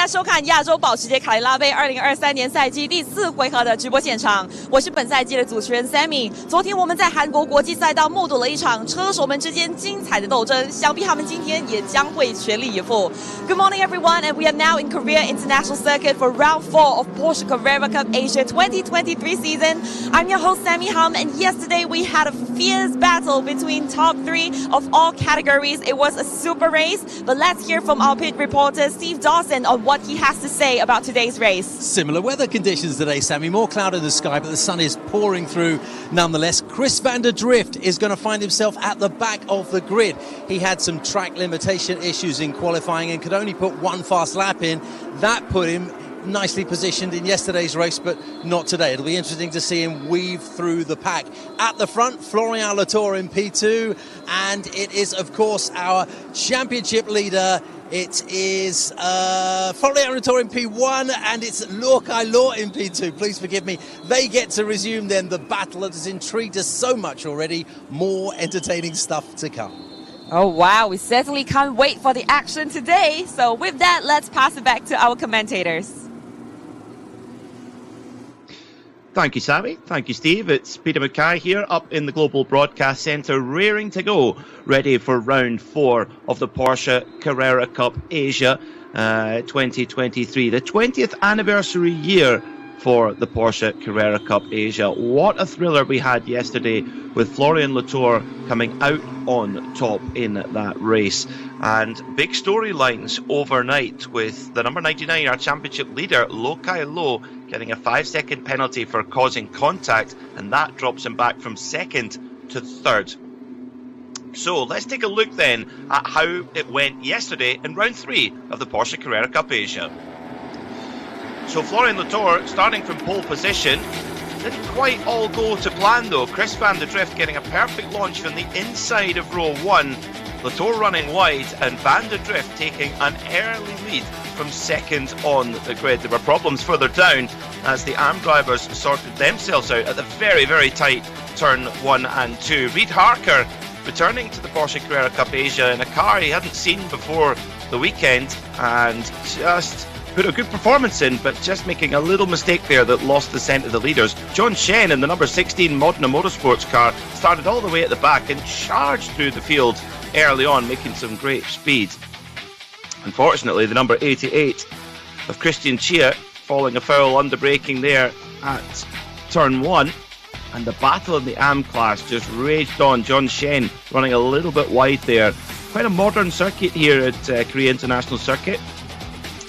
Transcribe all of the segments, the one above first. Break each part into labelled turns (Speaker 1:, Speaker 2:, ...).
Speaker 1: 家收看亚洲保时捷凯迪拉杯2023年赛季第4回合的直播现场，我是本赛季的主持人 Sammy。昨天我们在韩国国际赛道目睹了一场车手们之间精彩的斗争，想必他们今天也将会全力以赴。Good morning, everyone, and we are now in Korea International Circuit for Round 4 of Porsche Carrera Cup Asia 2023 season. I'm your host Sammy Hum, and yesterday we had a fierce battle between top 3 of all categories. It was a super race, but let's hear from our pit reporter Steve Dawson on what he has to say about today's race.
Speaker 2: Similar weather conditions today, Sammy. More cloud in the sky, but the sun is pouring through nonetheless. Chris van der Drift is going to find himself at the back of the grid. He had some track limitation issues in qualifying and could only put one fast lap in. That put him nicely positioned in yesterday's race, but not today. It'll be interesting to see him weave through the pack. At the front, Florian Latour in P2, and it is, of course, our championship leader. It is Florian Latour in P1, and it's Lokai Law in P2. Please forgive me. They get to resume then the battle that has intrigued us so much already. More entertaining stuff to come.
Speaker 1: Oh wow, we certainly can't wait for the action today. So with that, let's pass it back to our commentators.
Speaker 3: Thank you, Sammy. Thank you, Steve. It's Peter Mackay here up in the Global Broadcast Centre, raring to go, ready for round 4 of the Porsche Carrera Cup Asia 2023, the 20th anniversary year for the Porsche Carrera Cup Asia. What a thriller we had yesterday with Florian Latour coming out on top in that race. And big storylines overnight with the number 99, our championship leader, Lokai Law, getting a 5-second penalty for causing contact, and that drops him back from 2nd to 3rd. So let's take a look then at how it went yesterday in round 3 of the Porsche Carrera Cup Asia. So Florian Latour starting from pole position. Didn't quite all go to plan though. Chris van der Drift getting a perfect launch from the inside of row 1. Latour running wide and van der Drift taking an early lead from 2nd on the grid. There were problems further down as the arm drivers sorted themselves out at the very, very tight turn 1 and 2. Reid Harker returning to the Porsche Carrera Cup Asia in a car he hadn't seen before the weekend and just put a good performance in, but just making a little mistake there that lost the scent of the leaders. John Shen in the number 16 Modena Motorsports car started all the way at the back and charged through the field early on, making some great speed. Unfortunately, the number 88 of Christian Chia falling afoul under braking there at turn 1, and the battle in the AM class just raged on. John Shen running a little bit wide there. Quite a modern circuit here at Korea International Circuit,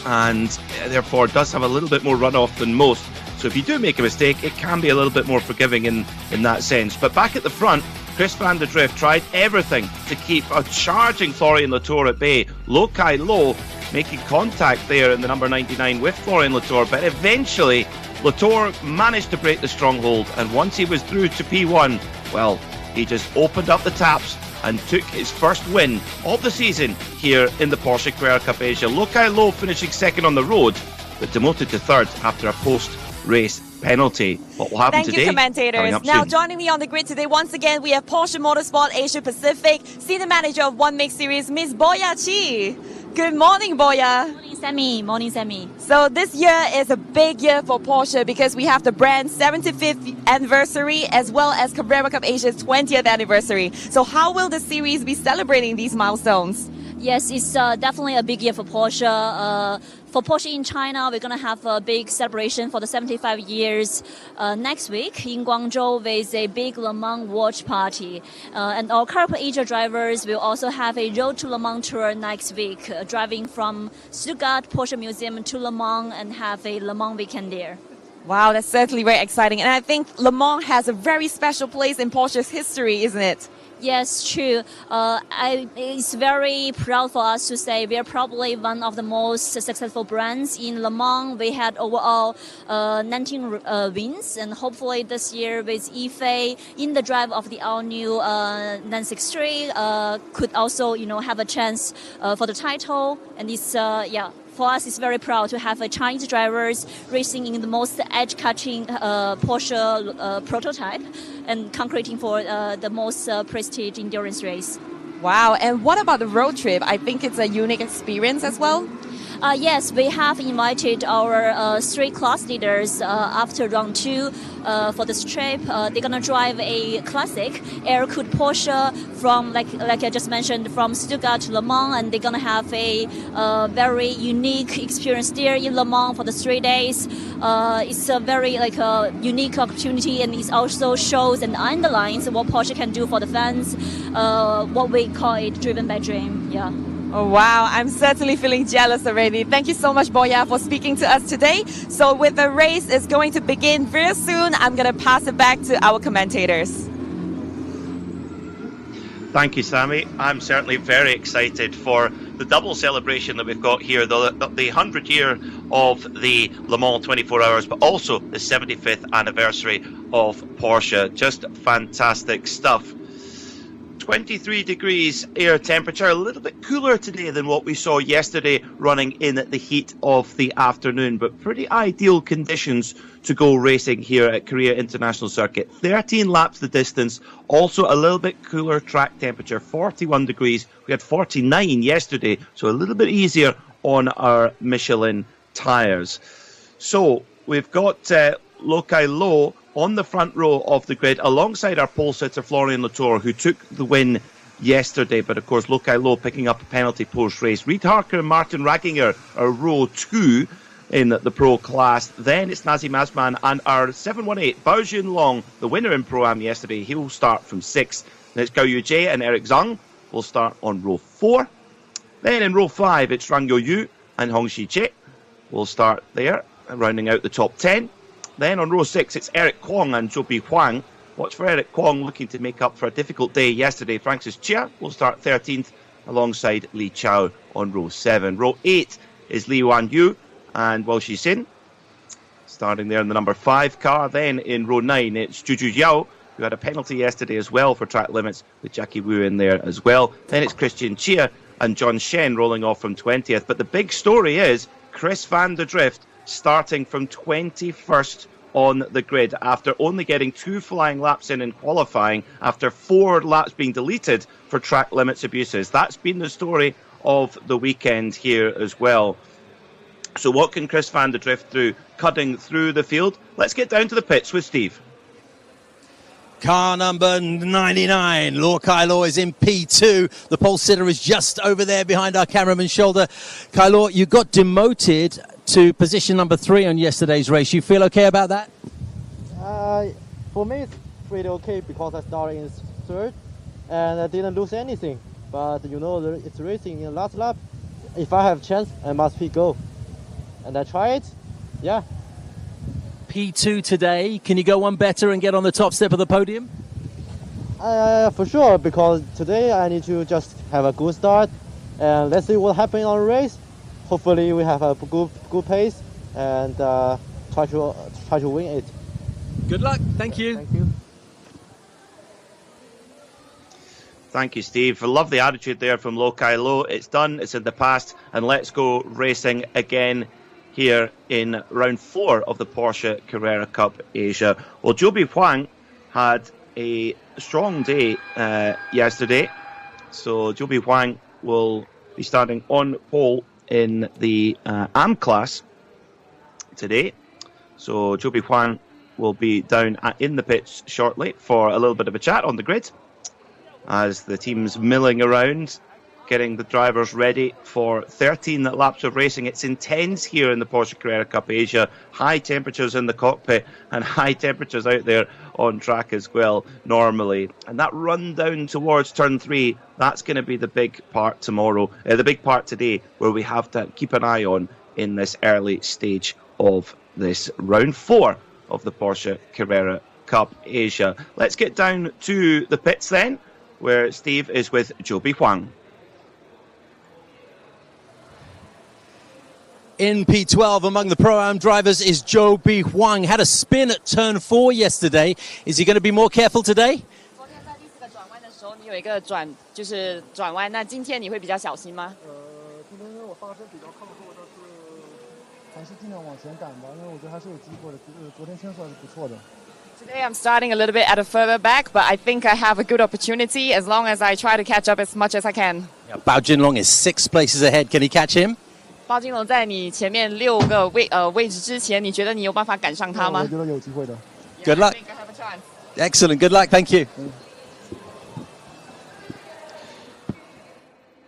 Speaker 3: and therefore does have a little bit more runoff than most. So if you do make a mistake, it can be a little bit more forgiving in that sense. But back at the front, Chris van der Drift tried everything to keep a charging Florian Latour at bay. Lokai Law making contact there in the number 99 with Florian Latour, but eventually Latour managed to break the stronghold, and once he was through to P1, well, he just opened up the taps and took his first win of the season here in the Porsche Carrera Cup Asia. Lokai Law finishing 2nd on the road, but demoted to 3rd after a post-race penalty. What will happen today?
Speaker 1: Thank you, commentators. Now
Speaker 3: soon.
Speaker 1: joining me on the grid today, once again, we have Porsche Motorsport Asia Pacific Senior Manager of One Mix Series, Miss Boya Chi. Good morning, Boya.
Speaker 4: Morning, Sammy. Morning, Sammy.
Speaker 1: So this year is a big year for Porsche because we have the brand's 75th anniversary as well as Carrera Cup Asia's 20th anniversary. So how will the series be celebrating these milestones?
Speaker 4: Yes, it's definitely a big year for Porsche. For Porsche in China, we're going to have a big celebration for the 75 years next week in Guangzhou with a big Le Mans watch party. And our Carrera Cup Asia drivers will also have a Road to Le Mans tour next week, driving from Stuttgart Porsche Museum to Le Mans and have a Le Mans weekend there.
Speaker 1: Wow, that's certainly very exciting. And I think Le Mans has a very special place in Porsche's history, isn't it?
Speaker 4: Yes, true. It's very proud for us to say we are probably one of the most successful brands in Le Mans. We had overall 19 wins, and hopefully this year with Yifei in the drive of the all-new 963 could also, have a chance for the title. And it's for us, it's very proud to have Chinese drivers racing in the most edge-catching Porsche prototype and concreting for the most prestige endurance race.
Speaker 1: Wow, and what about the road trip? I think it's a unique experience as well.
Speaker 4: Yes, we have invited our 3 class leaders after round 2 for this trip. They're gonna drive a classic air-cooled Porsche from, like I just mentioned, from Stuttgart to Le Mans, and they're gonna have a very unique experience there in Le Mans for the 3 days. It's a very unique opportunity, and it also shows and underlines what Porsche can do for the fans. What we call it driven by dream. Yeah.
Speaker 1: Oh, wow, I'm certainly feeling jealous already. Thank you so much, Boya, for speaking to us today. So with the race is going to begin very soon, I'm going to pass it back to our commentators.
Speaker 3: Thank you, Sammy. I'm certainly very excited for the double celebration that we've got here, the 100th year of the Le Mans 24 Hours, but also the 75th anniversary of Porsche. Just fantastic stuff. 23 degrees air temperature, a little bit cooler today than what we saw yesterday running in at the heat of the afternoon, but pretty ideal conditions to go racing here at Korea International Circuit. 13 laps the distance, also a little bit cooler track temperature, 41 degrees. We had 49 yesterday, so a little bit easier on our Michelin tyres. So we've got Lokai Lo on the front row of the grid alongside our pole sitter Florian Latour, who took the win yesterday, but of course Lokai Lo picking up a penalty post race. Reid Harker and Martin Ragginger are row 2 in the pro class. Then it's Nazim Asman and our 718 Bao Junlong, the winner in Pro-Am yesterday. He'll start from 6. Then it's Gao Yujie and Eric Zhang will start on row 4. Then in row 5 it's Rang Yo-yu and Hong Shi-che will start there, rounding out the top 10. Then on row 6, it's Eric Kwong and Zhou Bi Huang. Watch for Eric Kwong looking to make up for a difficult day yesterday. Francis Chia will start 13th alongside Li Chao on row 7. Row 8 is Li Wan Yu and Wao Shixin, starting there in the number 5 car. Then in row 9, it's Juju Yao, who had a penalty yesterday as well for track limits, with Jackie Wu in there as well. Then it's Christian Chia and John Shen rolling off from 20th. But the big story is Chris van der Drift starting from 21st on the grid after only getting 2 flying laps in qualifying after 4 laps being deleted for track limits abuses. That's been the story of the weekend here as well. So what can Chris van der Drift do cutting through the field? Let's get down to the pits with Steve.
Speaker 2: Car number 99, Lokai Lo is in P2. The pole sitter is just over there behind our cameraman's shoulder. Kai Lo, you got demoted to position number 3 on yesterday's race. You feel okay about that?
Speaker 5: For me, it's pretty okay because I started in 3rd and I didn't lose anything. But you know, it's racing in the last lap. If I have a chance, I must go. And I try it. Yeah.
Speaker 2: P2 today. Can you go one better and get on the top step of the podium?
Speaker 5: For sure, because today I need to just have a good start. And let's see what happens on the race. Hopefully we have a good pace and try to win it.
Speaker 2: Good luck. Thank you.
Speaker 5: Thank you.
Speaker 3: Thank you, Steve. I love the attitude there from Lokai Lo. It's done, it's in the past, and let's go racing again here in round 4 of the Porsche Carrera Cup Asia. Well, Zhou Bi Huang had a strong day yesterday, so Zhou Bi Huang will be starting on pole in the AM class today. So Zhou Bi Huang will be down in the pits shortly for a little bit of a chat on the grid as the team's milling around, getting the drivers ready for 13 laps of racing. It's intense here in the Porsche Carrera Cup Asia. High temperatures in the cockpit and high temperatures out there on track as well normally. And that run down towards turn 3, that's going to be the big part tomorrow, the big part today, where we have to keep an eye on in this early stage of this round 4 of the Porsche Carrera Cup Asia. Let's get down to the pits then, where Steve is with Zhou Bi Huang.
Speaker 2: In P12 among the Pro-Am drivers is Zhou Bi Huang. Had a spin at turn 4 yesterday. Is he going to be more careful today?
Speaker 1: 昨天在第4个转弯的时候，你有一个转弯，那今天你会比较小心吗？
Speaker 5: 今天因为我发车比较靠后，但是还是尽量往前赶吧，因为我觉得还是有机会的。昨天圈速还是不错的。
Speaker 1: Today I'm starting a little bit at a further back, but I think I have a good opportunity as long as I try to catch up as much as I can.
Speaker 2: Yeah, Bao Junlong is 6 places ahead. Can he catch him?
Speaker 1: 巴金龙在你前面6个位置之前，你觉得你有办法赶上他吗？
Speaker 5: 我觉得有机会的。
Speaker 2: Good luck. Excellent. Good luck. Thank you.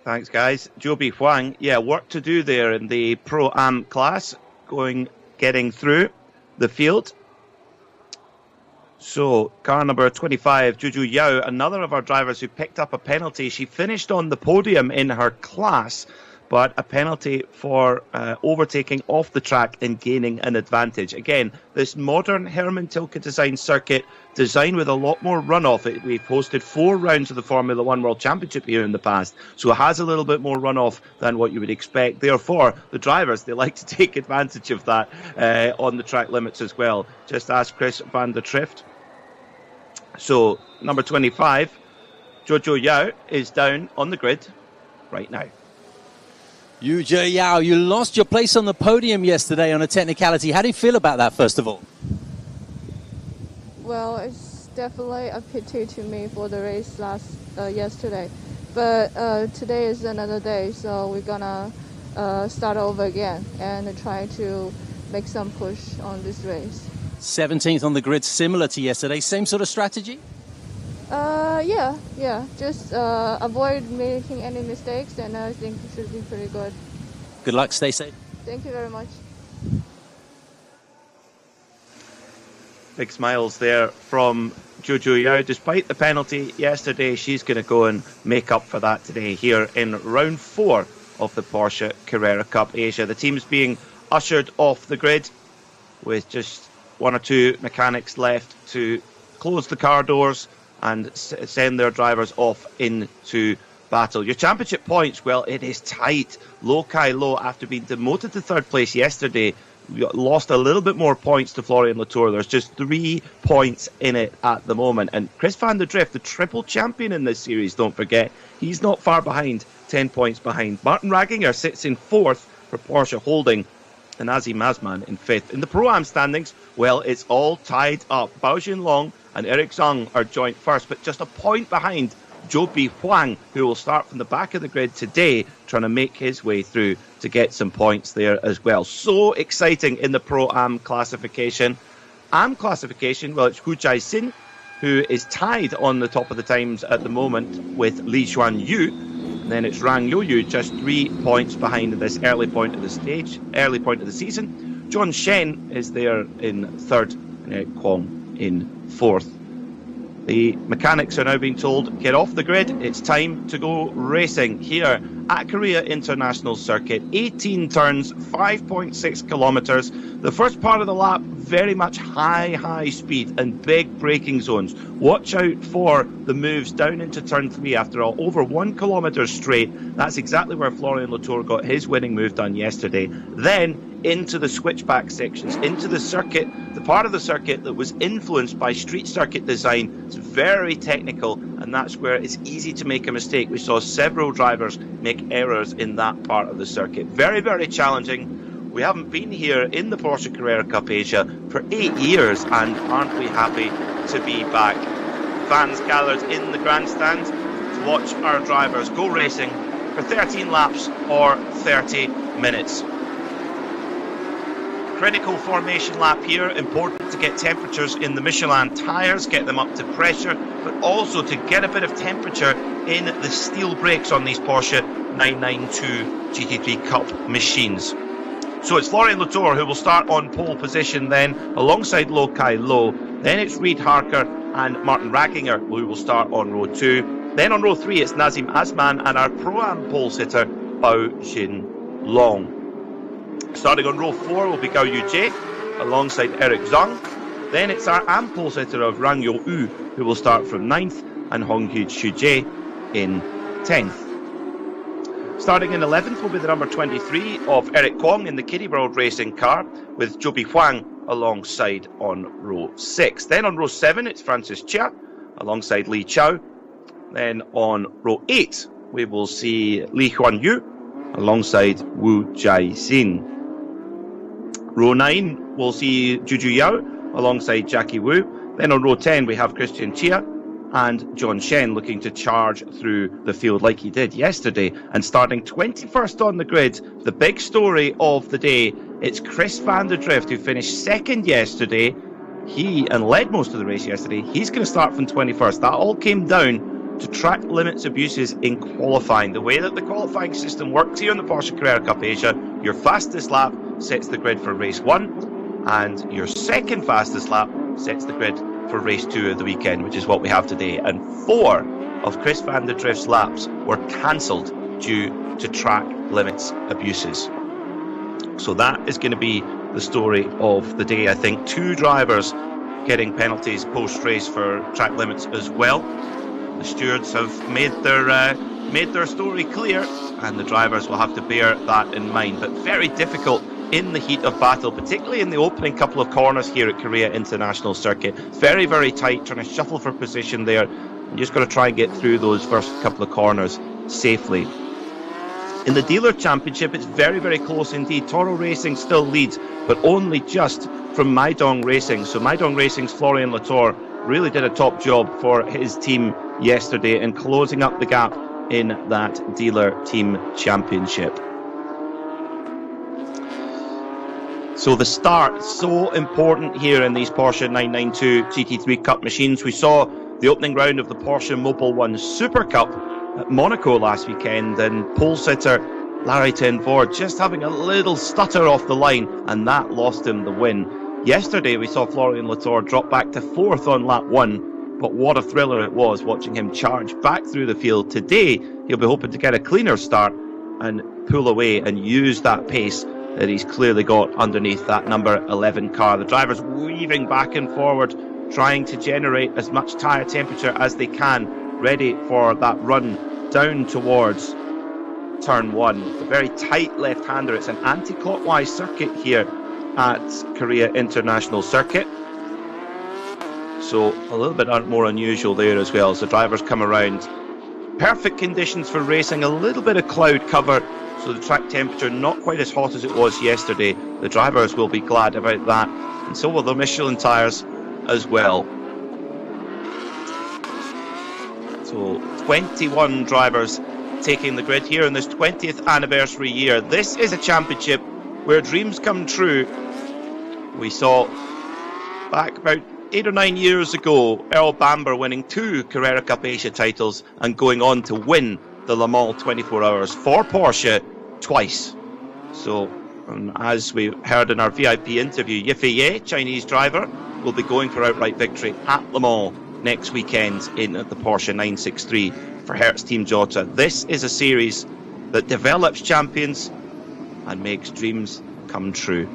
Speaker 3: Thanks, guys. Joby Huang, yeah, work to do there in the Pro-Am class, getting through the field. So, car number 25, Juju Yao, another of our drivers who picked up a penalty. She finished on the podium in her class, but a penalty for overtaking off the track and gaining an advantage. Again, this modern Herman Tilke design circuit, designed with a lot more runoff. We've hosted 4 rounds of the Formula One World Championship here in the past, so it has a little bit more runoff than what you would expect. Therefore, the drivers, they like to take advantage of that on the track limits as well. Just ask Chris van der Trift. So, number 25, Jojo Yao, is down on the grid right now.
Speaker 2: Yu Zhe Yao, you lost your place on the podium yesterday on a technicality. How do you feel about that, first of all?
Speaker 6: Well, it's definitely a pity to me for the race yesterday. But today is another day, so we're gonna start over again and try to make some push on this race.
Speaker 2: 17th on the grid, similar to yesterday. Same sort of strategy?
Speaker 6: Yeah. Just avoid making any mistakes, and I think it should be pretty good.
Speaker 2: Good luck, stay safe.
Speaker 6: Thank you very much.
Speaker 3: Big smiles there from Jojo Yao. Despite the penalty yesterday, she's going to go and make up for that today here in round 4 of the Porsche Carrera Cup Asia. The team's being ushered off the grid with just 1 or 2 mechanics left to close the car doors and send their drivers off into battle. Your championship points, well, it is tight. Lo Kai Lo, after being demoted to 3rd place yesterday, lost a little bit more points to Florian Latour. There's just 3 points in it at the moment. And Chris van der Drift, the triple champion in this series, don't forget, he's not far behind, 10 points behind. Martin Ragginger sits in 4th for Porsche Holding, and Azim Mazman in 5th. In the Pro-Am standings, well, it's all tied up. Bao Jinlong and Eric Zhang are joint first, but just a point behind Joby Huang, who will start from the back of the grid today, trying to make his way through to get some points there as well. So exciting in the Pro-Am classification. Am classification, well, it's Hu Jai-sin, who is tied on the top of the times at the moment with Li Xuan Yu. And then it's Rang Yoyu, just 3 points behind in this early point of the season. John Shen is there in 3rd, and Eric Kwong in 4th. The mechanics are now being told, get off the grid, it's time to go racing here at Korea International Circuit. 18 turns, 5.6 kilometres. The first part of the lap, very much high speed and big braking zones. Watch out for the moves down into turn 3 after all. Over 1 kilometre straight. That's exactly where Florian Latour got his winning move done yesterday. Then into the switchback sections, into the circuit, the part of the circuit that was influenced by street circuit design. It's very technical, and that's where it's easy to make a mistake. We saw several drivers make errors in that part of the circuit. Very challenging. We haven't been here in the Porsche Carrera Cup Asia for 8 years, and aren't we happy to be back? Fans gathered in the grandstand to watch our drivers go racing for 13 laps or 30 minutes. Critical formation lap here, important to get temperatures in the Michelin tyres, get them up to pressure, but also to get a bit of temperature in the steel brakes on these Porsche 992 GT3 Cup machines. So it's Florian Latour who will start on pole position then, alongside Lo Kai Lo. Then it's Reid Harker and Martin Ragginger who will start on row 2. Then on row 3 it's Nazim Azman and our Pro-Am pole sitter, Bao Jin Long. Starting on row 4 will be Gao Yujie alongside Eric Zhang. Then it's our Am pole sitter of Rang Yo U who will start from 9th, and Hong Hyu Shuje in 10th. Starting in 11th will be the number 23 of Eric Kwong in the Kiddie World Racing car, with Joby Huang alongside on row 6. Then on row 7 it's Francis Chia alongside Li Chao. Then on row 8 we will see Li Xuan Yu alongside Wu Jai-sin. Row 9 we'll see Juju Yao alongside Jackie Wu. Then on row 10 we have Christian Chia and John Shen looking to charge through the field like he did yesterday. And starting 21st on the grid, the big story of the day, it's Chris van der Drift, who finished second yesterday. He led most of the race yesterday. He's going to start from 21st. That all came down to track limits abuses in qualifying. The way that the qualifying system works here in the Porsche Carrera Cup Asia, your fastest lap sets the grid for race 1, and your second fastest lap sets the grid for race 2 of the weekend, which is what we have today. And 4 of Chris van der Drift's laps were cancelled due to track limits abuses. So that is going to be the story of the day. I think 2 drivers getting penalties post-race for track limits as well. The stewards have made their story clear, and the drivers will have to bear that in mind. But very difficult in the heat of battle, particularly in the opening couple of corners here at Korea International Circuit. Very, very tight, trying to shuffle for position there. You just got to try and get through those first couple of corners safely. In the Dealer Championship, it's very, very close indeed. Toro Racing still leads, but only just from Maidong Racing. So Maidong Racing's Florian Latour really did a top job for his team yesterday in closing up the gap in that Dealer Team Championship. So the start, so important here in these Porsche 992 GT3 Cup machines. We saw the opening round of the Porsche Mobil 1 Super Cup at Monaco last weekend, and pole sitter Larry Tenford just having a little stutter off the line, and that lost him the win. Yesterday we saw Florian Latour drop back to 4th on lap 1, but what a thriller it was watching him charge back through the field. Today he'll be hoping to get a cleaner start and pull away and use that pace that he's clearly got underneath that number 11 car. The drivers weaving back and forward, trying to generate as much tyre temperature as they can, ready for that run down towards turn 1. A very tight left-hander. It's an anti-clockwise circuit here at Korea International Circuit, so a little bit more unusual there as well as the drivers come around. Perfect conditions for racing, a little bit of cloud cover, so the track temperature not quite as hot as it was yesterday. The drivers will be glad about that, and so will the Michelin tyres as well. So 21 drivers taking the grid here in this 20th anniversary year. This is a championship where dreams come true. We saw back about 8 or 9 years ago Earl Bamber winning 2 Carrera Cup Asia titles and going on to win the Le Mans 24 Hours for Porsche twice. So as we heard in our VIP interview, Yifei Ye, Chinese driver, will be going for outright victory at Le Mans next weekend in the Porsche 963 for Hertz Team Jota. This is a series that develops champions and makes dreams come true.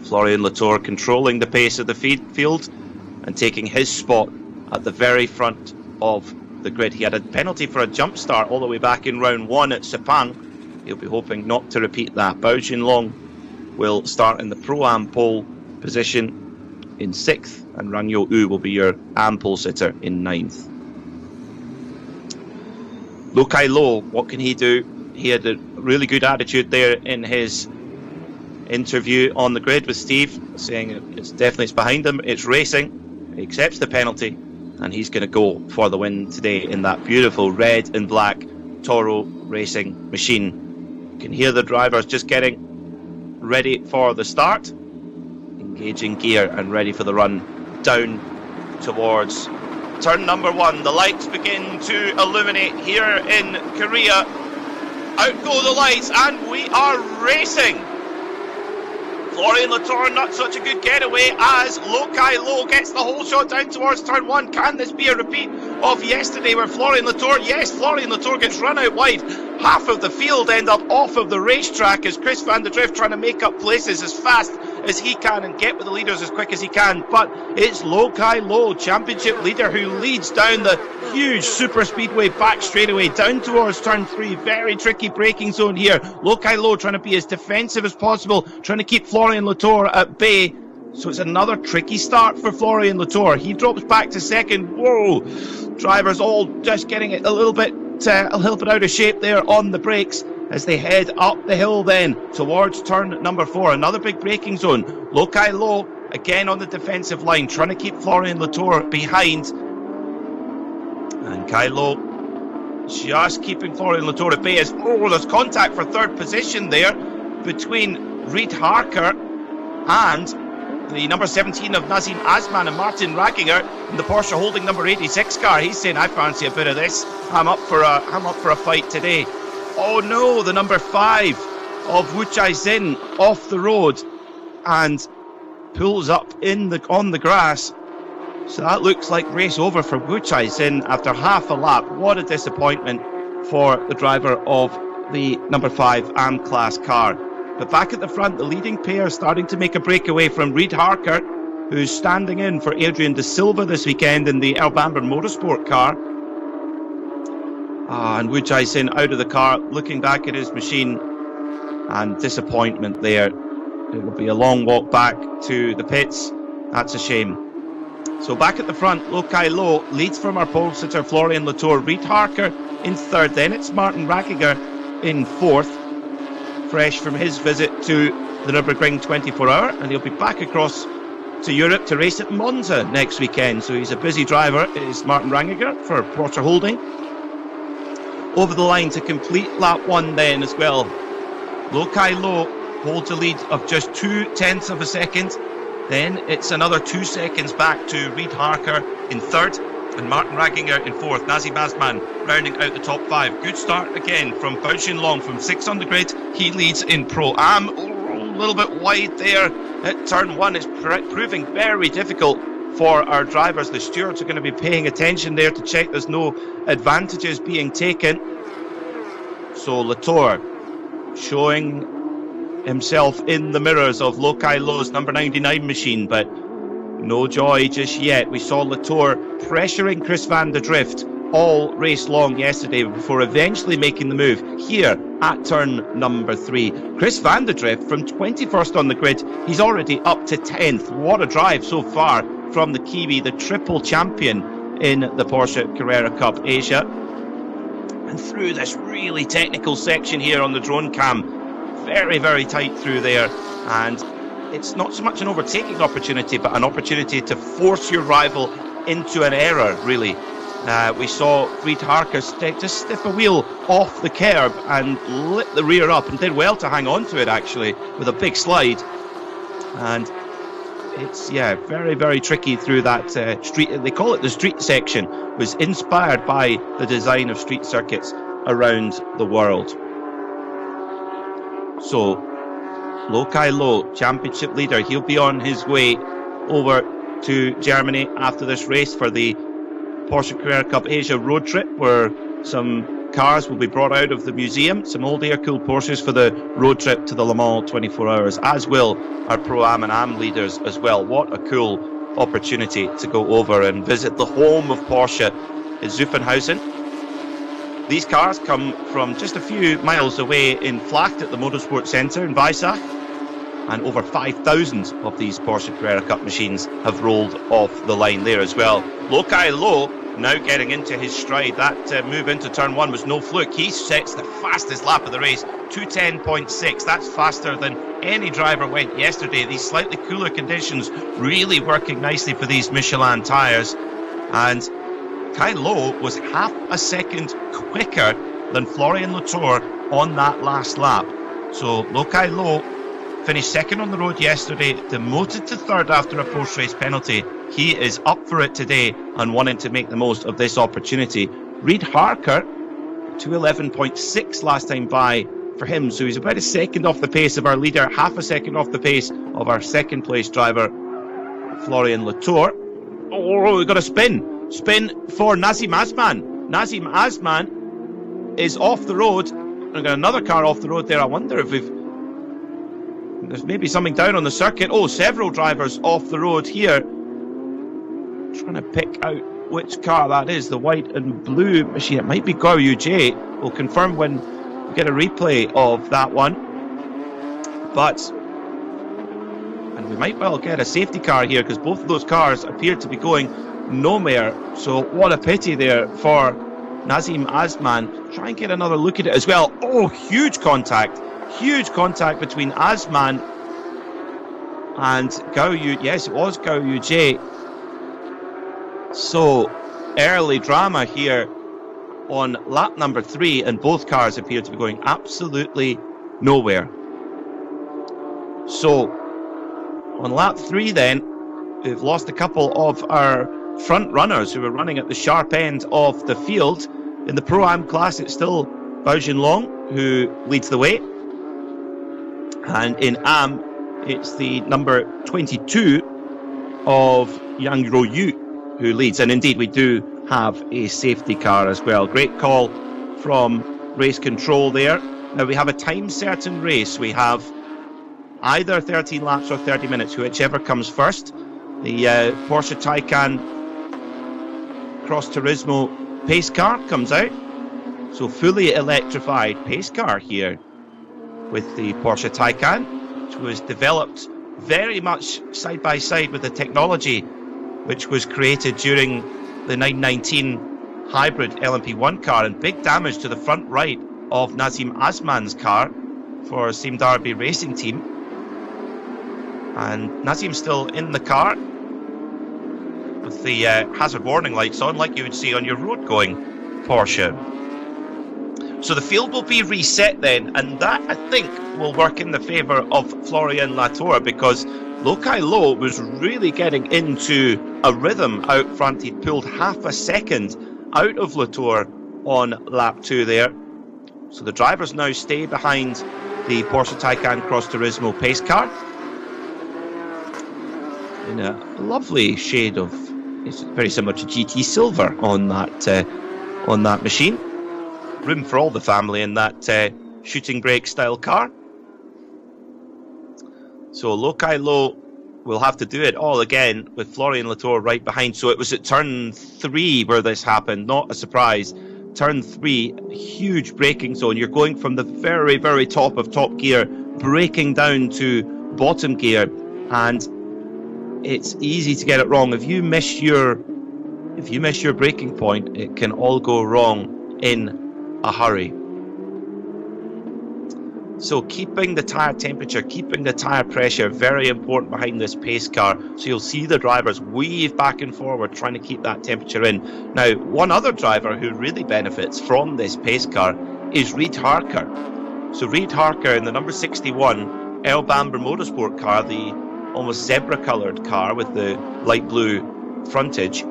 Speaker 3: Florian Latour controlling the pace of the field and taking his spot at the very front of the grid. He had a penalty for a jump start all the way back in round 1 at Sepang. He'll be hoping not to repeat that. Bao Junlong will start in the Pro-Am pole position in 6th, and Rang Yo U will be your Am pole sitter in 9th. Lo Kai Lo, what can he do? He had a really good attitude there in his interview on the grid with Steve, saying it's behind him, it's racing. He accepts the penalty, and he's going to go for the win today in that beautiful red and black Toro Racing machine. You can hear the drivers just getting ready for the start, engaging gear and ready for the run down towards turn number 1. The lights begin to illuminate here in Korea. Out go the lights, and we are racing. Florian Latour, not such a good getaway as Lo Kai Lo gets the whole shot down towards turn 1. Can this be a repeat of yesterday where Florian Latour, yes, Florian Latour gets run out wide. Half of the field end up off of the racetrack as Chris van der Drift trying to make up places as fast as he can and get with the leaders as quick as he can. But it's Lo Kai Lo, championship leader, who leads down the huge super speedway back straightaway down towards turn 3. Very tricky braking zone here. Lo Kai Lo trying to be as defensive as possible, trying to keep Florian Latour at bay. So it's another tricky start for Florian Latour. He drops back to 2nd. Whoa! Drivers all just getting it a little bit out of shape there on the brakes as they head up the hill then towards turn number 4. Another big braking zone. Lo Kai Lo again on the defensive line, trying to keep Florian Latour behind. And Kylo just keeping Florian Latour at bay. There's contact for third position there between Reid Harker and the number 17 of Nazim Azman and Martin Ragginger in the Porsche holding number 86 car. He's saying, I fancy a bit of this. I'm up for a fight today. Oh no, the number 5 of Wu Chai Sin off the road and pulls up on the grass. So that looks like race over for Wu Chai Sin after half a lap. What a disappointment for the driver of the number 5 AM class car. But back at the front, the leading pair starting to make a breakaway from Reid Harker, who's standing in for Adrian De Silva this weekend in the Earl Bamber Motorsport car. And Wu Chai Sin out of the car, looking back at his machine, and disappointment there. It will be a long walk back to the pits. That's a shame. So back at the front, Lo Kai Lo leads from our pole sitter Florian Latour. Reid Harker in third. Then it's Martin Ragginger in fourth, fresh from his visit to the Nürburgring 24-hour, and he'll be back across to Europe to race at Monza next weekend. So he's a busy driver. It is Martin Ragginger for Porsche Holding. Over the line to complete lap 1 then as well. Lo Kai Lo holds a lead of just 0.2 of a second. Then it's another 2 seconds back to Reid Harker in third and Martin Ragginger in fourth. Nazim Azman rounding out the top 5. Good start again from Bao Xinlong from 6 on the grid. He leads in Pro-Am. A little bit wide there at turn 1. It's proving very difficult for our drivers. The stewards are going to be paying attention there to check there's no advantages being taken. So Latour showing himself in the mirrors of Lo Kai Lo's number 99 machine, but no joy just yet. We saw Latour pressuring Chris van der Drift all race long yesterday before eventually making the move here at turn number 3. Chris van der Drift from 21st on the grid, he's already up to 10th. What a drive so far from the Kiwi, the triple champion in the Porsche Carrera Cup Asia. And through this really technical section here on the drone cam, very, very tight through there, and it's not so much an overtaking opportunity, but an opportunity to force your rival into an error, really. We saw Reid Harker just stiff a wheel off the curb and lit the rear up, and did well to hang on to it, actually, with a big slide. And it's, very, very tricky through that street. They call it the street section. It was inspired by the design of street circuits around the world. So, Lo Kai Lo, championship leader, he'll be on his way over to Germany after this race for the Porsche Carrera Cup Asia road trip, where some cars will be brought out of the museum, some old air-cooled Porsches for the road trip to the Le Mans 24 hours, as will our Pro-Am and Am leaders as well. What a cool opportunity to go over and visit the home of Porsche in Zuffenhausen. These cars come from just a few miles away in Flacht at the Motorsport Centre in Weissach, and over 5,000 of these Porsche Carrera Cup machines have rolled off the line there as well. Lo Kai Lo now getting into his stride. That move into turn 1 was no fluke. He sets the fastest lap of the race, 2:10.6. That's faster than any driver went yesterday. These slightly cooler conditions really working nicely for these Michelin tyres. And Kai Lo was half a second quicker than Florian Latour on that last lap. So Lo Kai Lo finished second on the road yesterday, demoted to third after a post-race penalty. He is up for it today and wanting to make the most of this opportunity. Reid Harker, 2:11.6 last time by for him, so he's about a second off the pace of our leader, half a second off the pace of our second place driver, Florian Latour. Oh, we've got a spin for Nazim Azman. Nazim Azman is off the road. We've got another car off the road there. I wonder if there's maybe something down on the circuit. Oh, several drivers off the road here. Trying to pick out which car that is, the white and blue machine. It might be Gao Yujie. We'll confirm when we get a replay of that one. And we might well get a safety car here, because both of those cars appear to be going nowhere. So what a pity there for Nazim Azman. Try and get another look at it as well. Oh, huge contact between Azman and Gao Yu. Yes, it was Gao Yujie. So early drama here on lap number 3, and both cars appear to be going absolutely nowhere. So on lap 3 then, we've lost a couple of our front runners who were running at the sharp end of the field. In the Pro-Am class, it's still Bao Junlong who leads the way, and in Am it's the number 22 of Yang Ruoyu who leads. And indeed we do have a safety car as well. Great call from race control there. Now we have a time certain race. We have either 13 laps or 30 minutes, whichever comes first. The Porsche Taycan Cross Turismo pace car comes out. So fully electrified pace car here with the Porsche Taycan, which was developed very much side by side with the technology which was created during the 919 hybrid LMP1 car, and big damage to the front right of Nazim Azman's car for Seam Darby Racing Team. And Nazim's still in the car with the hazard warning lights on, like you would see on your road going Porsche. So the field will be reset then, and that I think will work in the favour of Florian Latour, because Lokai Lo was really getting into a rhythm out front. He'd pulled half a second out of Latour on lap 2 there. So the drivers now stay behind the Porsche Taycan Cross Turismo pace car in a lovely shade of, it's very similar to GT Silver on that machine. Room for all the family in that shooting brake style car. So Lokai Lo will have to do it all again with Florian Latour right behind. So it was at turn 3 where this happened, not a surprise. Turn 3, huge braking zone. You're going from the very, very top of top gear, braking down to bottom gear, and it's easy to get it wrong. If you miss your braking point, it can all go wrong in a hurry. So keeping the tyre temperature, keeping the tyre pressure, very important behind this pace car. So you'll see the drivers weave back and forward trying to keep that temperature in. Now, one other driver who really benefits from this pace car is Reid Harker. So Reid Harker in the number 61 Earl Bamber Motorsport car, the almost zebra coloured car with the light blue frontage,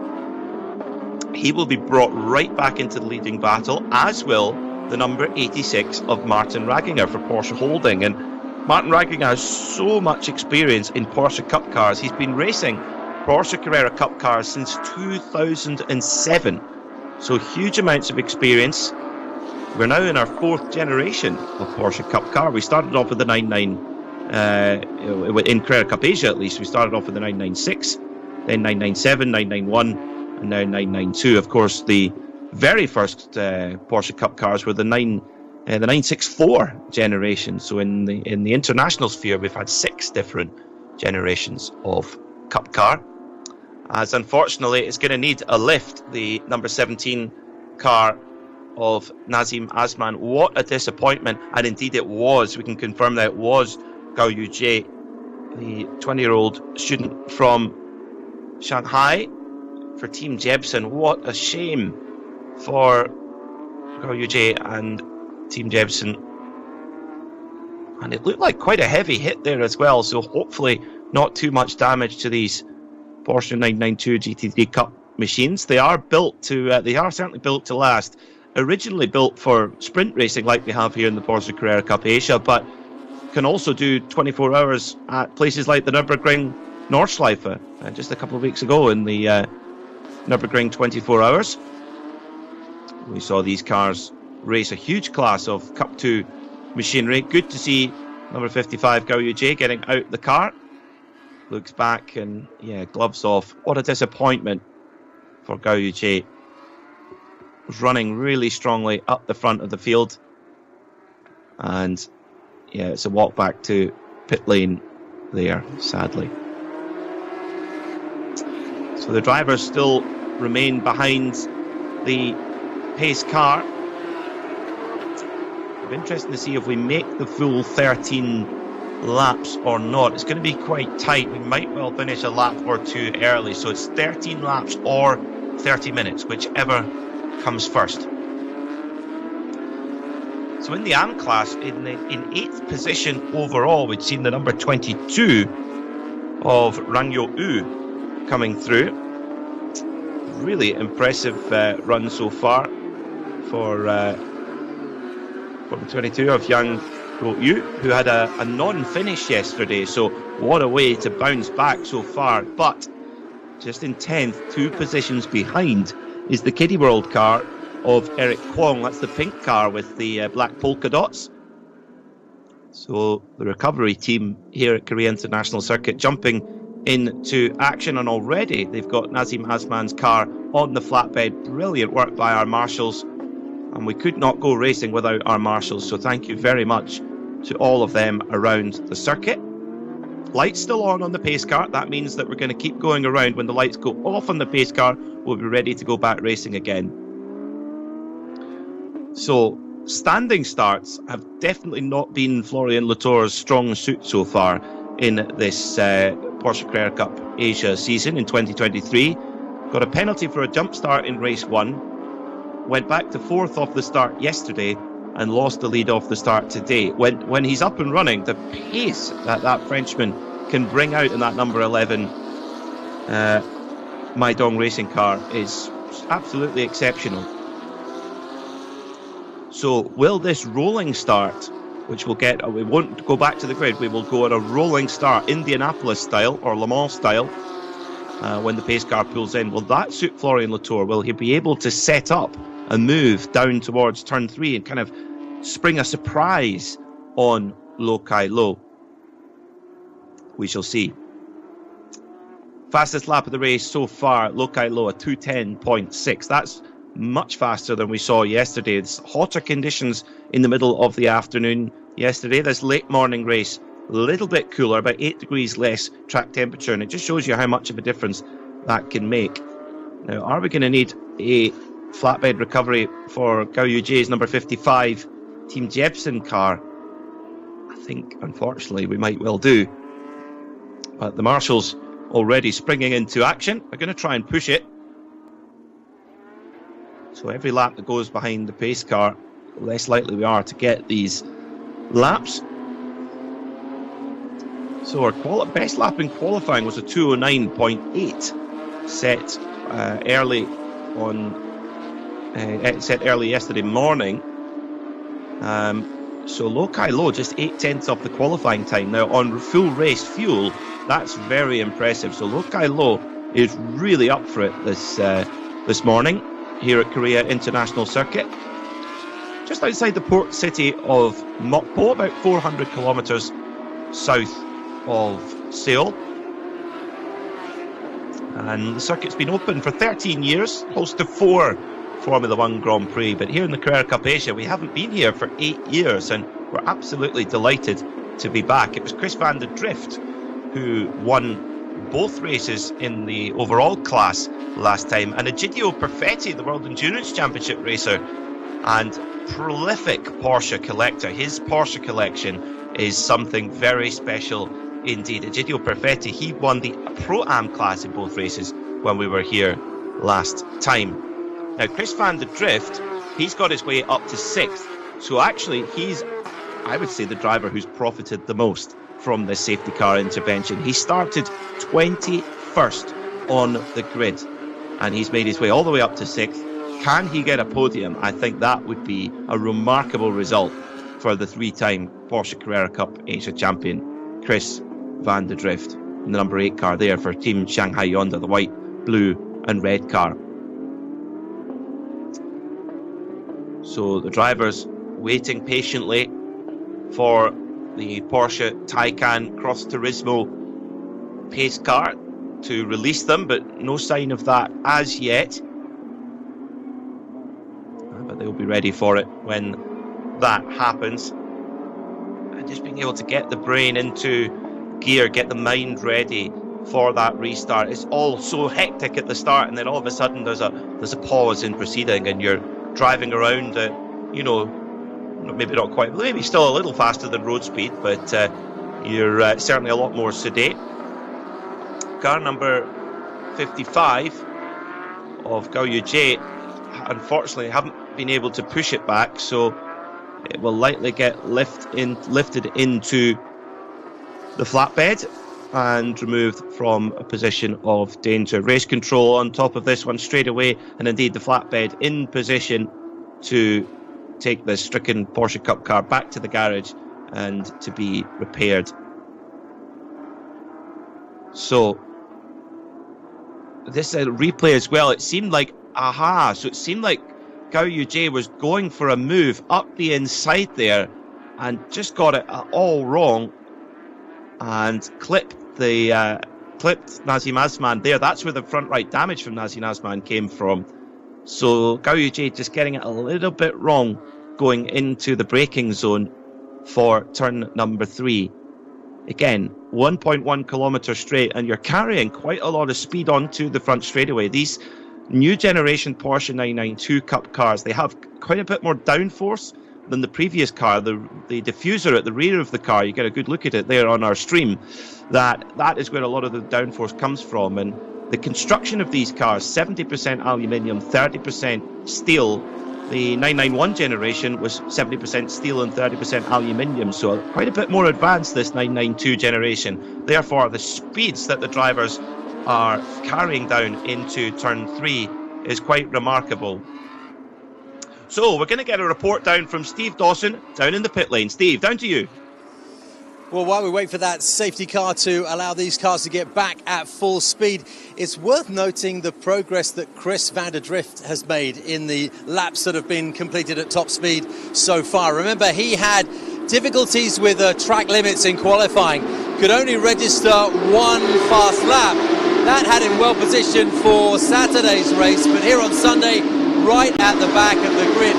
Speaker 3: he will be brought right back into the leading battle, as will the number 86 of Martin Ragginger for Porsche Holding. And Martin Ragginger has so much experience in Porsche Cup cars. He's been racing Porsche Carrera Cup cars since 2007. So huge amounts of experience. We're now in our 4th generation of Porsche Cup car. We started off with the 99, in Carrera Cup Asia at least, we started off with the 996, then 997, 991, and now 992. Of course, the very first Porsche Cup cars were the 964 generation. So in the international sphere, we've had 6 different generations of Cup car. As unfortunately, it's going to need a lift. The number 17 car of Nazim Azman. What a disappointment, and indeed it was. We can confirm that it was Gao Yujie, the 20-year-old student from Shanghai for Team Jebsen. What a shame for Gao Yujie and Team Jebsen. And it looked like quite a heavy hit there as well, so hopefully not too much damage to these Porsche 992 GT3 Cup machines. They are built to, they are certainly built to last. Originally built for sprint racing like they have here in the Porsche Carrera Cup Asia, but can also do 24 hours at places like the Nürburgring Nordschleife just a couple of weeks ago in the Nürburgring 24 hours. We saw these cars race a huge class of Cup 2 machinery. Good to see number 55 Gao Yujie getting out the car. Looks back and, yeah, gloves off. What a disappointment for Gao Yujie. Was running really strongly up the front of the field. And, yeah, it's a walk back to pit lane there, sadly. So the drivers still remain behind the pace car. It'll be interesting to see if we make the full 13 laps or not. It's going to be quite tight. We might well finish a lap or two early. So it's 13 laps or 30 minutes, whichever comes first. So in the AM class, in 8th position overall, we'd seen the number 22 of Rang Yo-U coming through. Really impressive run so far for the 22 of Yang Yu, who had a non-finish yesterday. So what a way to bounce back so far. But just in 10th, 2 positions behind, is the Kiddie World car of Eric Kwong. That's the pink car with the black polka dots. So the recovery team here at Korea International Circuit jumping into action, and already they've got Nazim Asman's car on the flatbed. Brilliant work by our marshals, and we could not go racing without our marshals, so thank you very much to all of them around the circuit. Lights still on the pace car. That means that we're going to keep going around. When the lights go off on the pace car, we'll be ready to go back racing again. So standing starts have definitely not been Florian Latour's strong suit so far in this Porsche Carrera Cup Asia season in 2023. Got a penalty for a jump start in race 1. Went back to 4th off the start yesterday and lost the lead off the start today. When he's up and running, the pace that Frenchman can bring out in that number 11 Maidong racing car is absolutely exceptional. So will this rolling start, which we'll get, we won't go back to the grid, we will go at a rolling start, Indianapolis style or Le Mans style, when the pace car pulls in. Will that suit Florian Latour? Will he be able to set up and move down towards turn 3 and kind of spring a surprise on Lo Kai Lo? We shall see. Fastest lap of the race so far, Lo Kai Lo, a 2:10.6. That's much faster than we saw yesterday. It's hotter conditions in the middle of the afternoon yesterday. This late morning race, a little bit cooler, about 8 degrees less track temperature, and it just shows you how much of a difference that can make. Now, are we going to need a flatbed recovery for Gao Yuji's number 55 Team Jebsen car? I think, unfortunately, we might well do. But the marshals already springing into action. We're going to try and push it. So every lap that goes behind the pace car, the less likely we are to get these laps. So our best lap in qualifying was a 2:09.8, set early yesterday morning. So Lo Kai Lo just 8/10 off the qualifying time. Now on full race fuel, that's very impressive. So Lo Kai Lo is really up for it this morning here at Korea International Circuit. Just outside the port city of Mokpo, about 400 kilometres south of Seoul. And the circuit's been open for 13 years, host to 4 Formula 1 Grand Prix. But here in the Carrera Cup Asia, we haven't been here for 8 years, and we're absolutely delighted to be back. It was Chris van der Drift who won both races in the overall class last time, and Egidio Perfetti, the World Endurance Championship racer and prolific Porsche collector. His Porsche collection is something very special indeed. Egidio Perfetti, he won the Pro-Am class in both races when we were here last time. Now Chris van der Drift, he's got his way up to 6th, so actually he's, I would say, the driver who's profited the most from this safety car intervention. He started 21st on the grid, and he's made his way all the way up to 6th. Can he get a podium? I think that would be a remarkable result for the 3-time Porsche Carrera Cup Asia champion, Chris van der Drift, in the number 8 car there for Team Shanghai Honda, the white, blue and red car. So the drivers waiting patiently for the Porsche Taycan Cross Turismo pace car to release them, but no sign of that as yet. But they'll be ready for it when that happens. And just being able to get the brain into gear, get the mind ready for that restart. It's all so hectic at the start, and then all of a sudden there's a pause in proceeding, and you're driving around at, maybe not quite, maybe still a little faster than road speed, but you're certainly a lot more sedate. Car number 55 of Gao Yujie unfortunately haven't been able to push it back, so it will likely get lifted into the flatbed and removed from a position of danger. Race control on top of this one straight away, and indeed the flatbed in position to take the stricken Porsche Cup car back to the garage and to be repaired. So this replay as well, it seemed like so it seemed like Gao Yujie was going for a move up the inside there and just got it all wrong and clipped Nazim Azman there. That's where the front right damage from Nazim Azman came from. So Gao Yujie just getting it a little bit wrong going into the braking zone for turn number 3. Again, 1.1 kilometre straight, and you're carrying quite a lot of speed onto the front straightaway. These new generation Porsche 992 Cup cars, they have quite a bit more downforce than the previous car. The diffuser at the rear of the car, you get a good look at it there on our stream, that is where a lot of the downforce comes from. And the construction of these cars, 70% aluminium, 30% steel. The 991 generation was 70% steel and 30% aluminium, so quite a bit more advanced, this 992 generation. Therefore, the speeds that the drivers are carrying down into turn 3 is quite remarkable. So we're going to get a report down from Steve Dawson down in the pit lane. Steve, down to you.
Speaker 2: Well, while we wait for that safety car to allow these cars to get back at full speed, it's worth noting the progress that Chris van der Drift has made in the laps that have been completed at top speed so far. Remember, he had difficulties with track limits in qualifying, could only register one fast lap. That had him well positioned for Saturday's race, but here on Sunday, right at the back of the grid,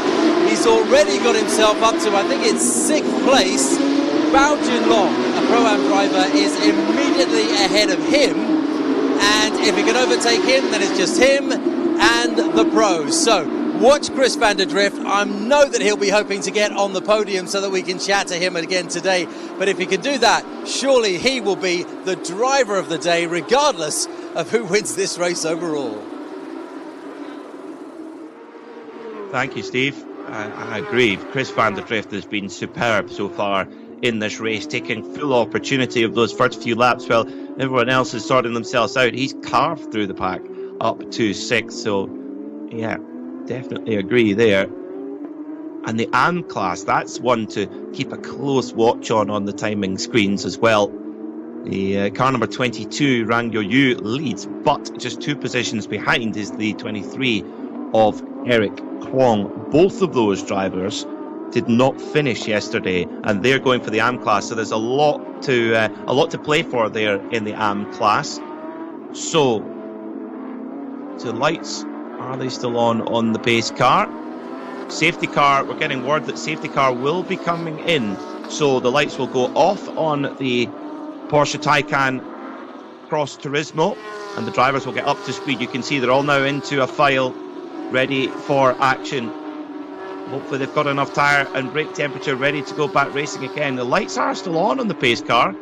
Speaker 2: he's already got himself up to, I think it's 6th place. Bao Junlong, a Pro-Am driver, is immediately ahead of him, and if he can overtake him, then it's just him and the pros. So watch Chris van der Drift. I know that he'll be hoping to get on the podium so that we can chat to him again today, but if he can do that, surely he will be the driver of the day regardless of who wins this race overall.
Speaker 3: Thank you, Steve. I agree. Chris van der Drift has been superb so far in this race, taking full opportunity of those first few laps while everyone else is sorting themselves out. He's carved through the pack up to 6th, so yeah, definitely agree there. And the AM class, that's one to keep a close watch on the timing screens as well. The car number 22, Rang Yo-Yu, leads, but just 2 positions behind is the 23 of Eric Kwong. Both of those drivers did not finish yesterday, and they're going for the AM class, so there's a lot to play for there in the AM class. So lights, are they still on the pace car? Safety car, we're getting word that safety car will be coming in, so the lights will go off on the Porsche Taycan Cross Turismo, and the drivers will get up to speed. You can see they're all now into a file, ready for action. Hopefully they've got enough tyre and brake temperature ready to go back racing again. The lights are still on the pace car,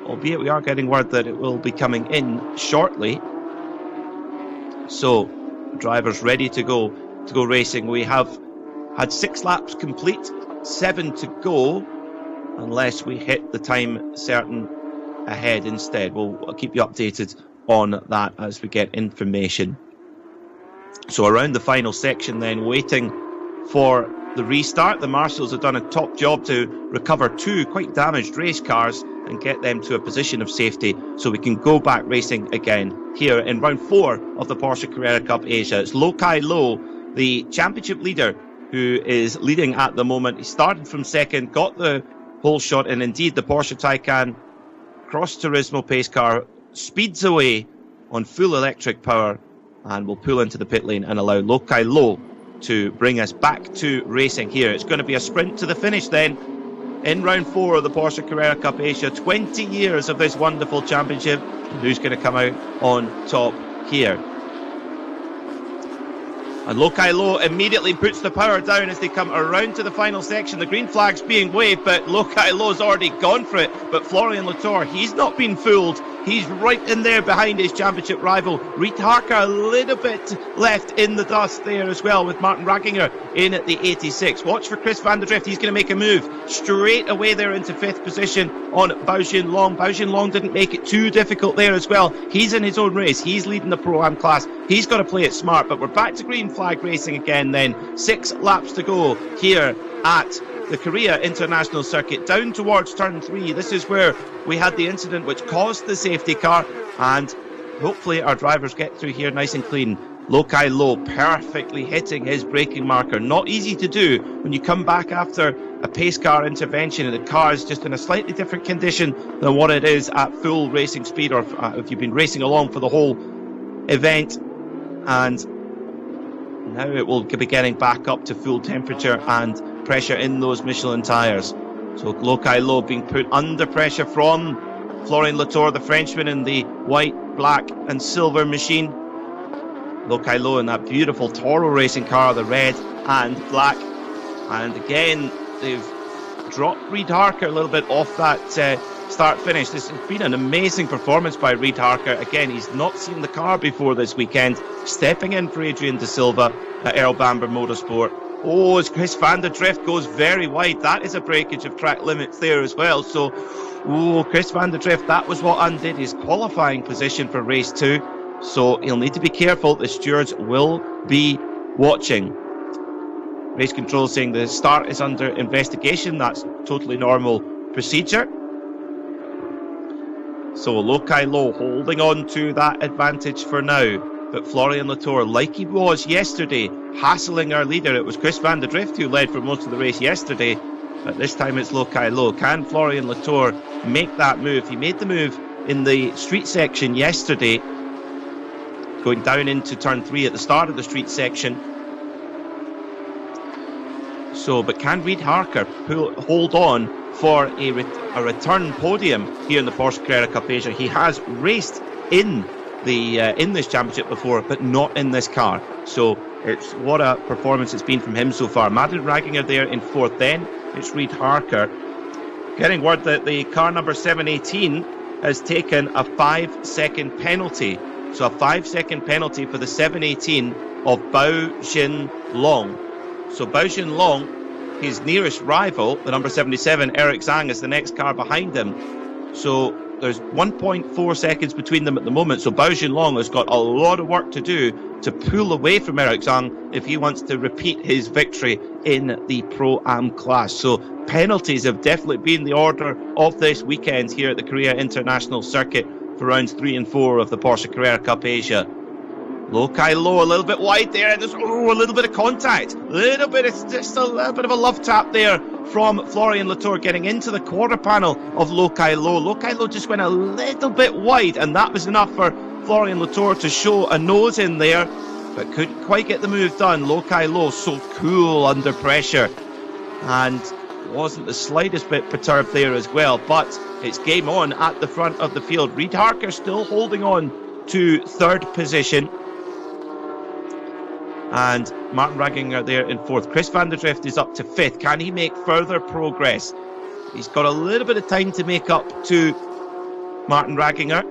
Speaker 3: albeit we are getting word that it will be coming in shortly. So, drivers ready to go racing. We have had 6 laps complete, 7 to go, unless we hit the time certain ahead instead. I'll keep you updated on that as we get information. So around the final section then, waiting for the restart. The marshals have done a top job to recover 2 quite damaged race cars and get them to a position of safety so we can go back racing again here in round 4 of the Porsche Carrera Cup Asia. It's Lo Kai Lo, the championship leader, who is leading at the moment. He started from 2nd, got the pole shot, and indeed the Porsche Taycan Cross Turismo pace car speeds away on full electric power and will pull into the pit lane and allow Lo Kai Lo to bring us back to racing here. It's going to be a sprint to the finish then in round 4 of the Porsche Carrera Cup Asia. 20 years of this wonderful championship. Who's going to come out on top here? And Lo Kai Lo immediately puts the power down as they come around to the final section. The green flag's being waved, but Lo Kai Lo's already gone for it. But Florian Latour, he's not been fooled. He's right in there behind his championship rival. Reid Harker a little bit left in the dust there as well, with Martin Ragginger in at the 86. Watch for Chris van der Drift. He's going to make a move straight away there into 5th position on Bao Jinlong. Bao Jinlong didn't make it too difficult there as well. He's in his own race. He's leading the Pro-Am class. He's got to play it smart, but we're back to green flag racing again then. 6 laps to go here at the Korea International Circuit, down towards turn 3. This is where we had the incident which caused the safety car, and hopefully our drivers get through here nice and clean. Lokai Lo perfectly hitting his braking marker. Not easy to do when you come back after a pace car intervention and the car is just in a slightly different condition than what it is at full racing speed, or if you've been racing along for the whole event. And now it will be getting back up to full temperature and pressure in those Michelin tyres. So Lokai Lo being put under pressure from Florian Latour, the Frenchman, in the white, black and silver machine. Lokai Lo in that beautiful Toro racing car, the red and black. And again, they've dropped Reid Harker a little bit off that start-finish. This has been an amazing performance by Reid Harker. Again, he's not seen the car before this weekend. Stepping in for Adrian De Silva at Earl Bamber Motorsport. Oh, as Chris van der Drift goes very wide. That is a breakage of track limits there as well. So, Chris van der Drift, that was what undid his qualifying position for race 2. So he'll need to be careful. The stewards will be watching. Race control saying the start is under investigation. That's totally normal procedure. So Lokai Lo holding on to that advantage for now. But Florian Latour, like he was yesterday, hassling our leader. It was Chris van der Drift who led for most of the race yesterday, but this time it's Lokai Lo. Can Florian Latour make that move? He made the move in the street section yesterday, going down into turn 3 at the start of the street section. So, but can Reid Harker hold on for a return podium here in the Porsche Carrera Cup Asia? He has raced in this championship before, but not in this car. So it's what a performance it's been from him so far. Martin Ragginger there in 4th. Then it's Reid Harker. Getting word that the car number 718 has taken a 5-second penalty. So a 5-second penalty for the 718 of Bao Jinlong. So Bao Jinlong, his nearest rival, the number 77, Eric Zhang, is the next car behind him. So there's 1.4 seconds between them at the moment. So Bao Jinlong has got a lot of work to do to pull away from Eric Zhang if he wants to repeat his victory in the Pro-Am class. So penalties have definitely been the order of this weekend here at the Korea International Circuit for rounds 3 and 4 of the Porsche Carrera Cup Asia. Lokai Lo a little bit wide there, and there's a little bit of contact. Just a little bit of a love tap there from Florian Latour getting into the quarter panel of Lokai Lo. Lokai Lo just went a little bit wide, and that was enough for Florian Latour to show a nose in there, but couldn't quite get the move done. Lokai Lo so cool under pressure, and wasn't the slightest bit perturbed there as well. But it's game on at the front of the field. Reid Harker still holding on to 3rd position, and Martin Ragginger there in 4th. Chris van der Drift is up to 5th. Can he make further progress? He's got a little bit of time to make up to Martin Ragginger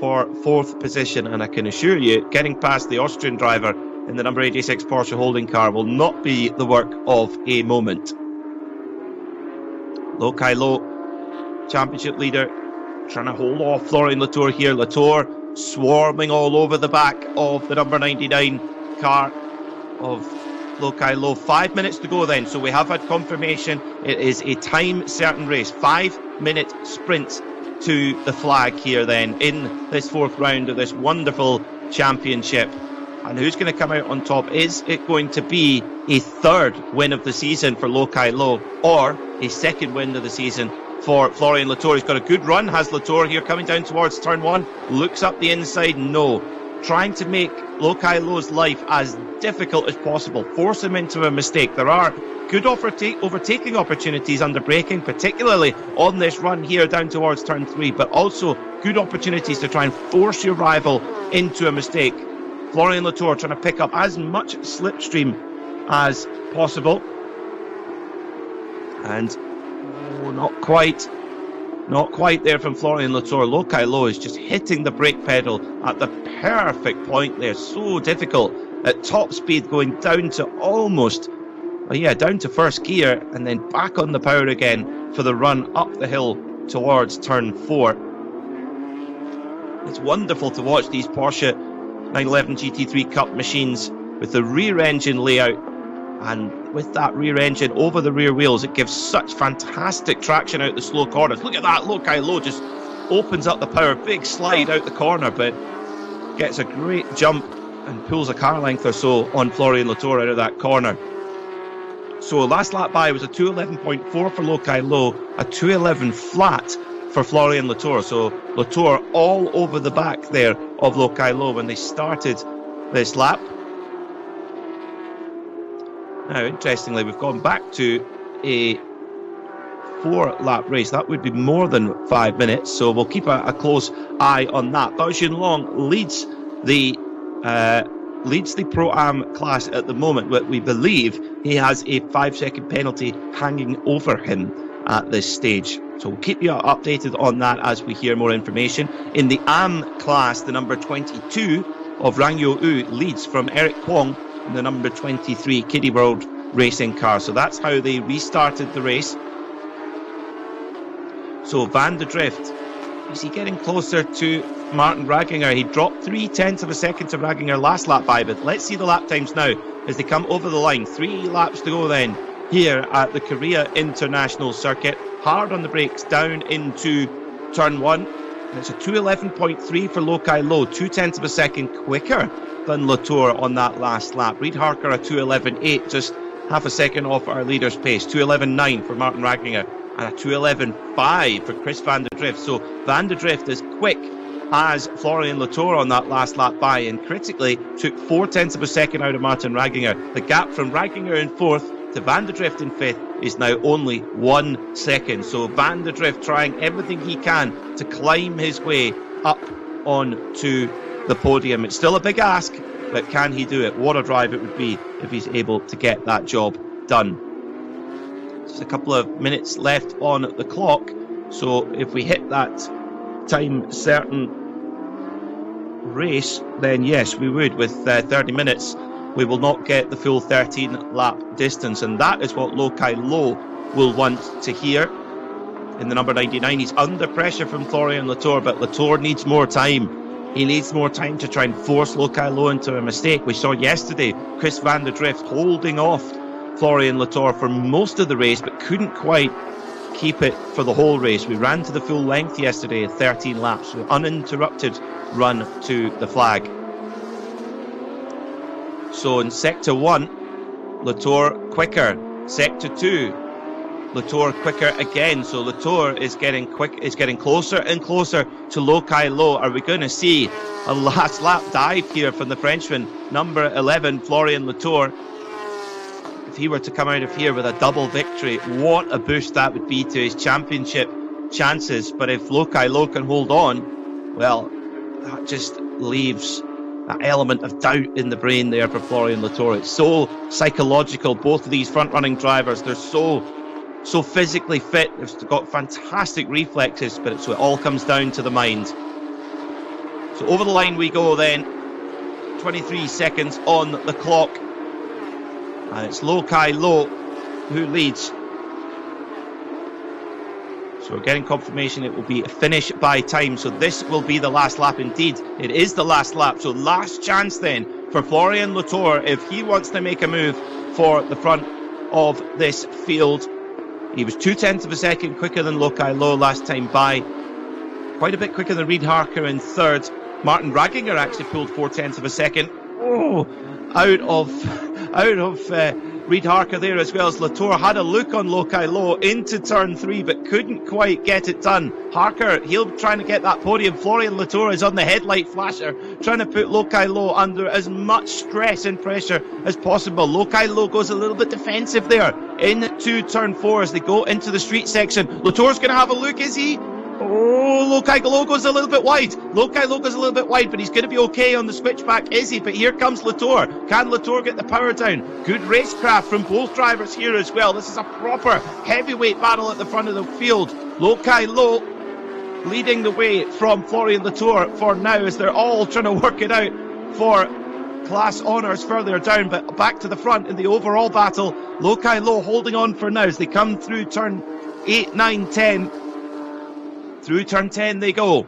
Speaker 3: for 4th position, and I can assure you, getting past the Austrian driver in the number 86 Porsche holding car will not be the work of a moment. Lokai Lo, championship leader, trying to hold off Florian Latour here. Latour swarming all over the back of the number 99 car of Lokai Lo. 5 minutes to go then, so we have had confirmation it is a time certain race. 5-minute sprint to the flag here then in this 4th round of this wonderful championship. And who's going to come out on top? Is it going to be a 3rd win of the season for Lokai Lo, or a 2nd win of the season for Florian Latour? He's got a good run, has Latour here, coming down towards turn 1, looks up the inside, no. Trying to make Lokai Lo's life as difficult as possible, force him into a mistake. There are good overtaking opportunities under braking, particularly on this run here down towards turn 3, but also good opportunities to try and force your rival into a mistake. Florian Latour trying to pick up as much slipstream as possible, and not quite. Not quite there from Florian Latour. Lokai Lo is just hitting the brake pedal at the perfect point there. So difficult at top speed, going down to almost, down to first gear and then back on the power again for the run up the hill towards turn 4. It's wonderful to watch these Porsche 911 GT3 Cup machines with the rear engine layout, and with that rear engine over the rear wheels, it gives such fantastic traction out the slow corners. Look at that, Lokai Lo just opens up the power, big slide out the corner, but gets a great jump and pulls a car length or so on Florian Latour out of that corner. So last lap by was a 2:11.4 for Lokai Lo, a 2:11 flat for Florian Latour. So Latour all over the back there of Lokai Lo when they started this lap. Now, interestingly, we've gone back to a 4-lap race. That would be more than 5 minutes, so we'll keep a close eye on that. Bao Xunlong leads the Pro-Am class at the moment, but we believe he has a 5-second penalty hanging over him at this stage. So we'll keep you updated on that as we hear more information. In the Am class, the number 22 of Rang Yo-U leads from Eric Kwong in the number 23 Kiddie World racing car. So that's how they restarted the race. So Van de Drift, is he getting closer to Martin Ragginger? He dropped 0.3 of a second to Ragginger last lap by, but let's see the lap times now as they come over the line. 3 laps to go then here at the Korea International Circuit. Hard on the brakes down into turn 1. And it's a 2:11.3 for Lokai Lo, 0.2 of a second quicker than Latour on that last lap. Reid Harker a 2:11.8, just half a second off our leader's pace. 2:11.9 for Martin Ragginger and a 2:11.5 for Chris Van der Drift. So Van der Drift as quick as Florian Latour on that last lap by, and critically took 0.4 of a second out of Martin Ragginger. The gap from Ragginger in 4th to Van der Drift in 5th is now only 1 second. So Van der Drift trying everything he can to climb his way up onto the podium. It's still a big ask, but can he do it? What a drive it would be if he's able to get that job done. Just a couple of minutes left on the clock, so if we hit that time certain race, then yes, we would. With 30 minutes, we will not get the full 13-lap distance, and that is what Lokai Lo will want to hear. In the number 99, he's under pressure from Florian Latour, but Latour needs more time. He needs more time to try and force Lokai Lo into a mistake. We saw yesterday Chris Van der Drift holding off Florian Latour for most of the race, but couldn't quite keep it for the whole race. We ran to the full length yesterday at 13 laps, so uninterrupted run to the flag. So in Sector 1, Latour quicker. Sector 2, Latour quicker again. So Latour is getting closer and closer to Lokai Lo. Are we going to see a last lap dive here from the Frenchman, number 11, Florian Latour? If he were to come out of here with a double victory, what a boost that would be to his championship chances. But if Lokai Lo can hold on, well, that just leaves that element of doubt in the brain there for Florian Latour. It's so psychological. Both of these front-running drivers, they're so physically fit. They've got fantastic reflexes, but it all comes down to the mind. So over the line we go then. 23 seconds on the clock. And it's Lokai Lo who leads. So we're getting confirmation it will be a finish by time. So this will be the last lap indeed. It is the last lap. So last chance then for Florian Latour if he wants to make a move for the front of this field. He was 0.2 of a second quicker than Lokai Lo last time by. Quite a bit quicker than Reid Harker in 3rd. Martin Ragginger actually pulled 0.4 of a second. Oh, out of Reid Harker there, as well as Latour had a look on Lokai Lo into turn 3 but couldn't quite get it done. Harker, he'll trying to get that podium. Florian Latour is on the headlight flasher, trying to put Lokai Lo under as much stress and pressure as possible. Lokai Lo goes a little bit defensive there into turn 4 as they go into the street section. Latour's going to have a look, is he? Oh, Lokai Lo goes a little bit wide. Lokai Lo goes a little bit wide, but he's going to be okay on the switchback, is he? But here comes Latour. Can Latour get the power down? Good racecraft from both drivers here as well. This is a proper heavyweight battle at the front of the field. Lokai Lo leading the way from Florian Latour for now, as they're all trying to work it out for class honours further down. But back to the front in the overall battle, Lokai Lo holding on for now as they come through turn 8, 9, 10. Through turn 10 they go.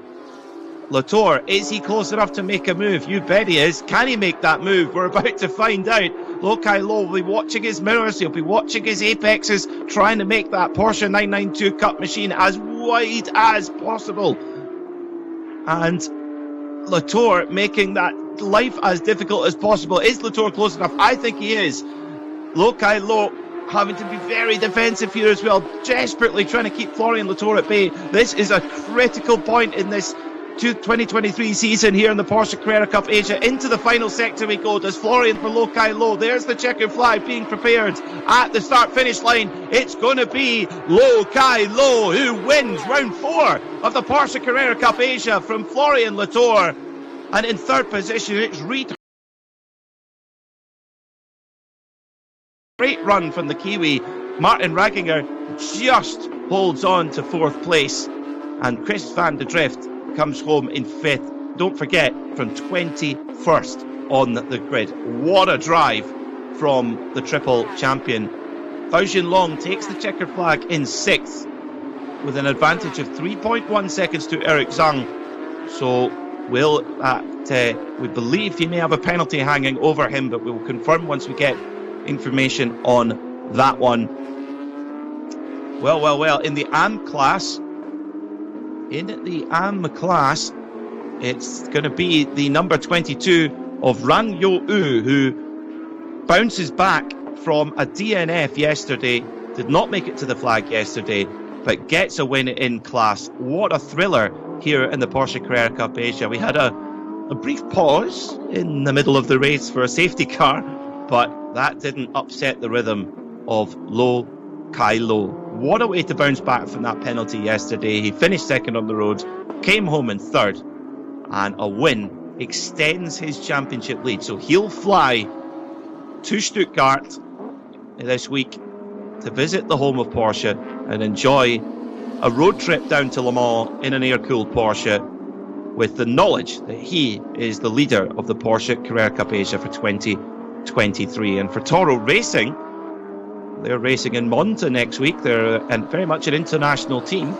Speaker 3: Latour, is he close enough to make a move? You bet he is. Can he make that move? We're about to find out. Lokai Lo will be watching his mirrors, he'll be watching his apexes, trying to make that Porsche 992 Cup machine as wide as possible. And Latour making that life as difficult as possible. Is Latour close enough? I think he is. Lokai Lo having to be very defensive here as well, desperately trying to keep Florian Latour at bay. This is a critical point in this 2023 season here in the Porsche Carrera Cup Asia. Into the final sector we go. Does Florian for Lokai Lo? There's the checkered flag being prepared at the start-finish line. It's going to be Lokai Lo who wins round 4 of the Porsche Carrera Cup Asia from Florian Latour. And in third position, it's Reid. Great run from the Kiwi. Martin Ragginger just holds on to 4th place. And Chris van der Drift comes home in 5th. Don't forget, from 21st on the grid. What a drive from the triple champion. Bao Jinlong takes the checkered flag in 6th with an advantage of 3.1 seconds to Eric Zhang. So we believe he may have a penalty hanging over him, but we will confirm once we get information on that one. Well, in the AM class, it's going to be the number 22 of Rang Yo-U, who bounces back from a DNF yesterday, did not make it to the flag yesterday, but gets a win in class. What a thriller here in the Porsche Carrera Cup Asia. We had a brief pause in the middle of the race for a safety car, but that didn't upset the rhythm of Lokai Lo. What a way to bounce back from that penalty yesterday. He finished 2nd on the road, came home in 3rd, and a win extends his championship lead. So he'll fly to Stuttgart this week to visit the home of Porsche and enjoy a road trip down to Le Mans in an air-cooled Porsche, with the knowledge that he is the leader of the Porsche Carrera Cup Asia for 2023. And for Toro Racing, they're racing in Monza next week. They're very much an international team,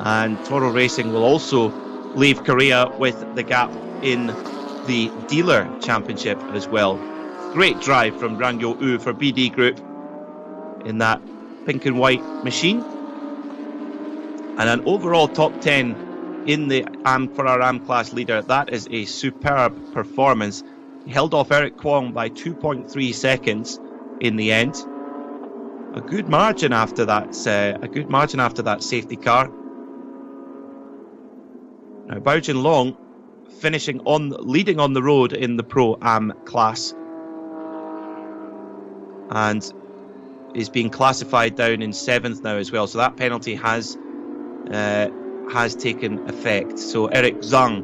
Speaker 3: and Toro Racing will also leave Korea with the gap in the dealer championship as well. Great drive from Rang Yo-U for BD Group in that pink and white machine, and an overall top 10 in the AM for our AM class leader. That is a superb performance. He held off Eric Kwong by 2.3 seconds in the end. A good margin after that. Safety car. Now Bao Jinlong leading on the road in the Pro Am class, and is being classified down in 7th now as well. So that penalty has taken effect. So Eric Zhang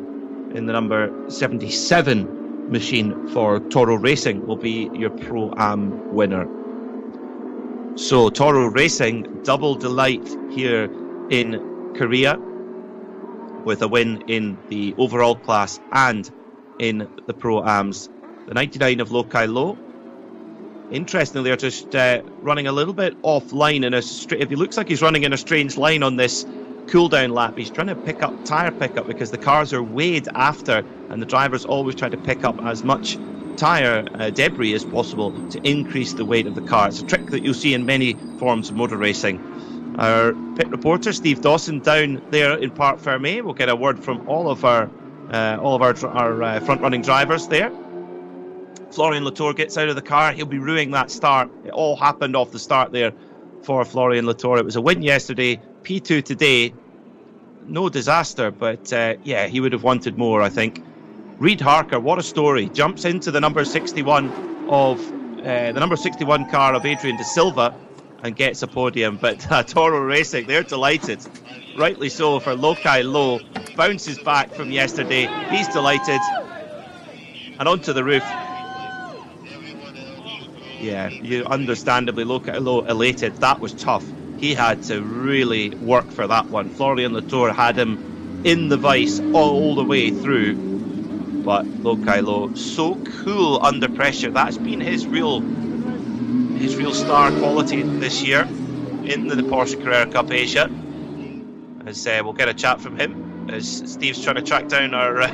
Speaker 3: in the number 77 machine for Toro Racing will be your Pro Am winner. So Toro Racing, double delight here in Korea with a win in the overall class and in the Pro-Ams. The 99 of Lokai Lo. Interestingly, they're just running a little bit offline in a straight. If he looks like he's running in a strange line on this cool-down lap, he's trying to pick up tyre pickup because the cars are weighed after, and the drivers always try to pick up as much tyre debris as possible to increase the weight of the car. It's a trick that you'll see in many forms of motor racing. Our pit reporter Steve Dawson down there in Parc Fermé. We'll get a word from all of our front-running drivers there. Florian Latour gets out of the car. He'll be ruining that start. It all happened off the start there for Florian Latour. It was a win yesterday, P2 today. No disaster, but yeah, he would have wanted more, I think. Reid Harker, what a story. Jumps into the number 61 of the number 61 car of Adrian De Silva and gets a podium. But Toro Racing, they're delighted. Rightly so for Lokai Lo. Bounces back from yesterday. He's delighted. And onto the roof. Yeah, you understandably Lokai Lo elated. That was tough. he had to really work for that one. Florian Latour had him in the vice all the way through, but Lokai Lo, so cool under pressure. That's been his real star quality this year in the Porsche Carrera Cup Asia. As we'll get a chat from him as Steve's trying to track down our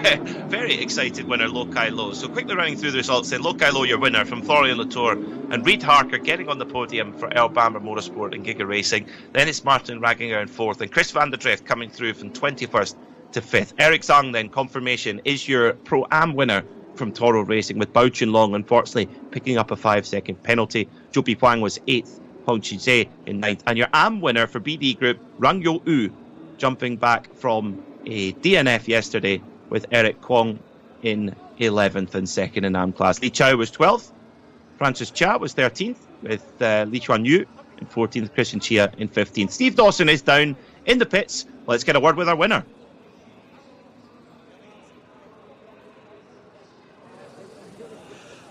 Speaker 3: very excited winner, Lokai Lo. So quickly running through the results then. Lokai Lo, your winner, from Florian Latour, and Reid Harker getting on the podium for Earl Bamber Motorsport and Giga Racing. Then it's Martin Raginger in 4th, and Chris van der Drift coming through from 21st to 5th. Eric Zhang then, confirmation, is your Pro-Am winner from Toro Racing, with Bao Chunlong unfortunately picking up a 5-second penalty. Zhou Bihuang was 8th, Hong Qizhe in 9th. And your Am winner for BD Group, Rang Yo U, jumping back from a DNF yesterday with Eric Kwong in 11th and 2nd in Am class. Li Chao was 12th, Francis Chia was 13th, with Li Chuan Yu in 14th, Christian Chia in 15th. Steve Dawson is down in the pits. Let's get a word with our winner.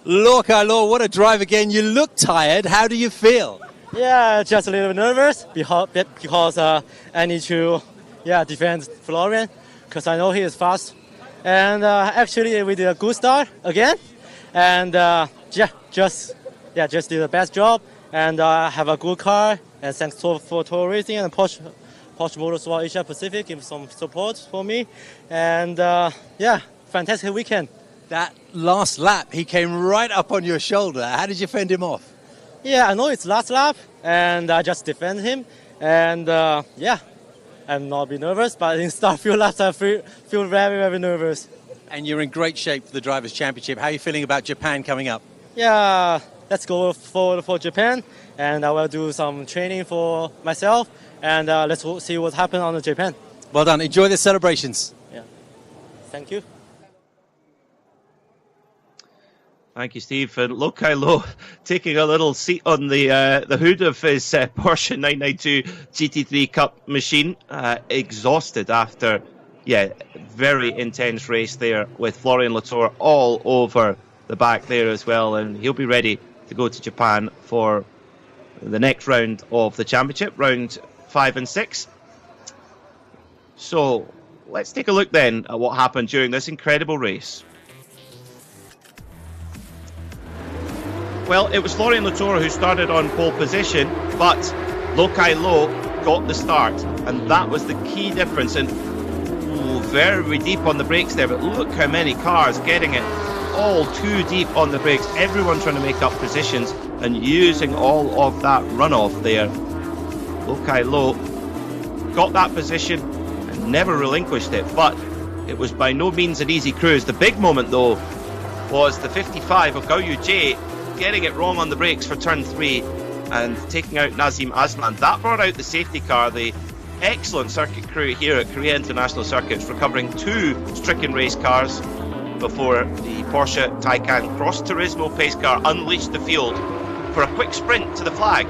Speaker 2: Lokai Lo, what a drive again. You look tired. How do you feel?
Speaker 5: Yeah, just a little bit nervous because I need to defend Florian because I know he is fast. And actually we did a good start again. And just did the best job and have a good car. And thanks for Toro Racing and Porsche Motorsport Asia Pacific give some support for me. And fantastic weekend.
Speaker 2: That last lap, he came right up on your shoulder. How did you fend him off?
Speaker 5: Yeah, I know it's last lap, and I just defend him. And I'm not be nervous, but in start few laps I feel very, very nervous.
Speaker 2: And you're in great shape for the Drivers' Championship. How are you feeling about Japan coming up?
Speaker 5: Yeah, let's go for Japan, and I will do some training for myself, and let's see what happens on the Japan.
Speaker 2: Well done. Enjoy the celebrations.
Speaker 5: Yeah, thank you.
Speaker 3: Thank you, Steve. And Lokai Lo taking a little seat on the hood of his Porsche 992 GT3 Cup machine, exhausted after, very intense race there with Florian Latour all over the back there as well. And he'll be ready to go to Japan for the next round of the championship, round 5 and 6. So let's take a look then at what happened during this incredible race. Well, it was Florian Latour who started on pole position, but Lokai Lo got the start, and that was the key difference. And very deep on the brakes there, but look how many cars getting it all too deep on the brakes. Everyone trying to make up positions and using all of that runoff there. Lokai Lo got that position and never relinquished it, but it was by no means an easy cruise. The big moment, though, was the 55 of Gao Yujie getting it wrong on the brakes for turn 3 and taking out Nazim Aslan. That brought out the safety car. The excellent circuit crew here at Korea International Circuits recovering 2 stricken race cars before the Porsche Taycan Cross Turismo pace car unleashed the field for a quick sprint to the flag.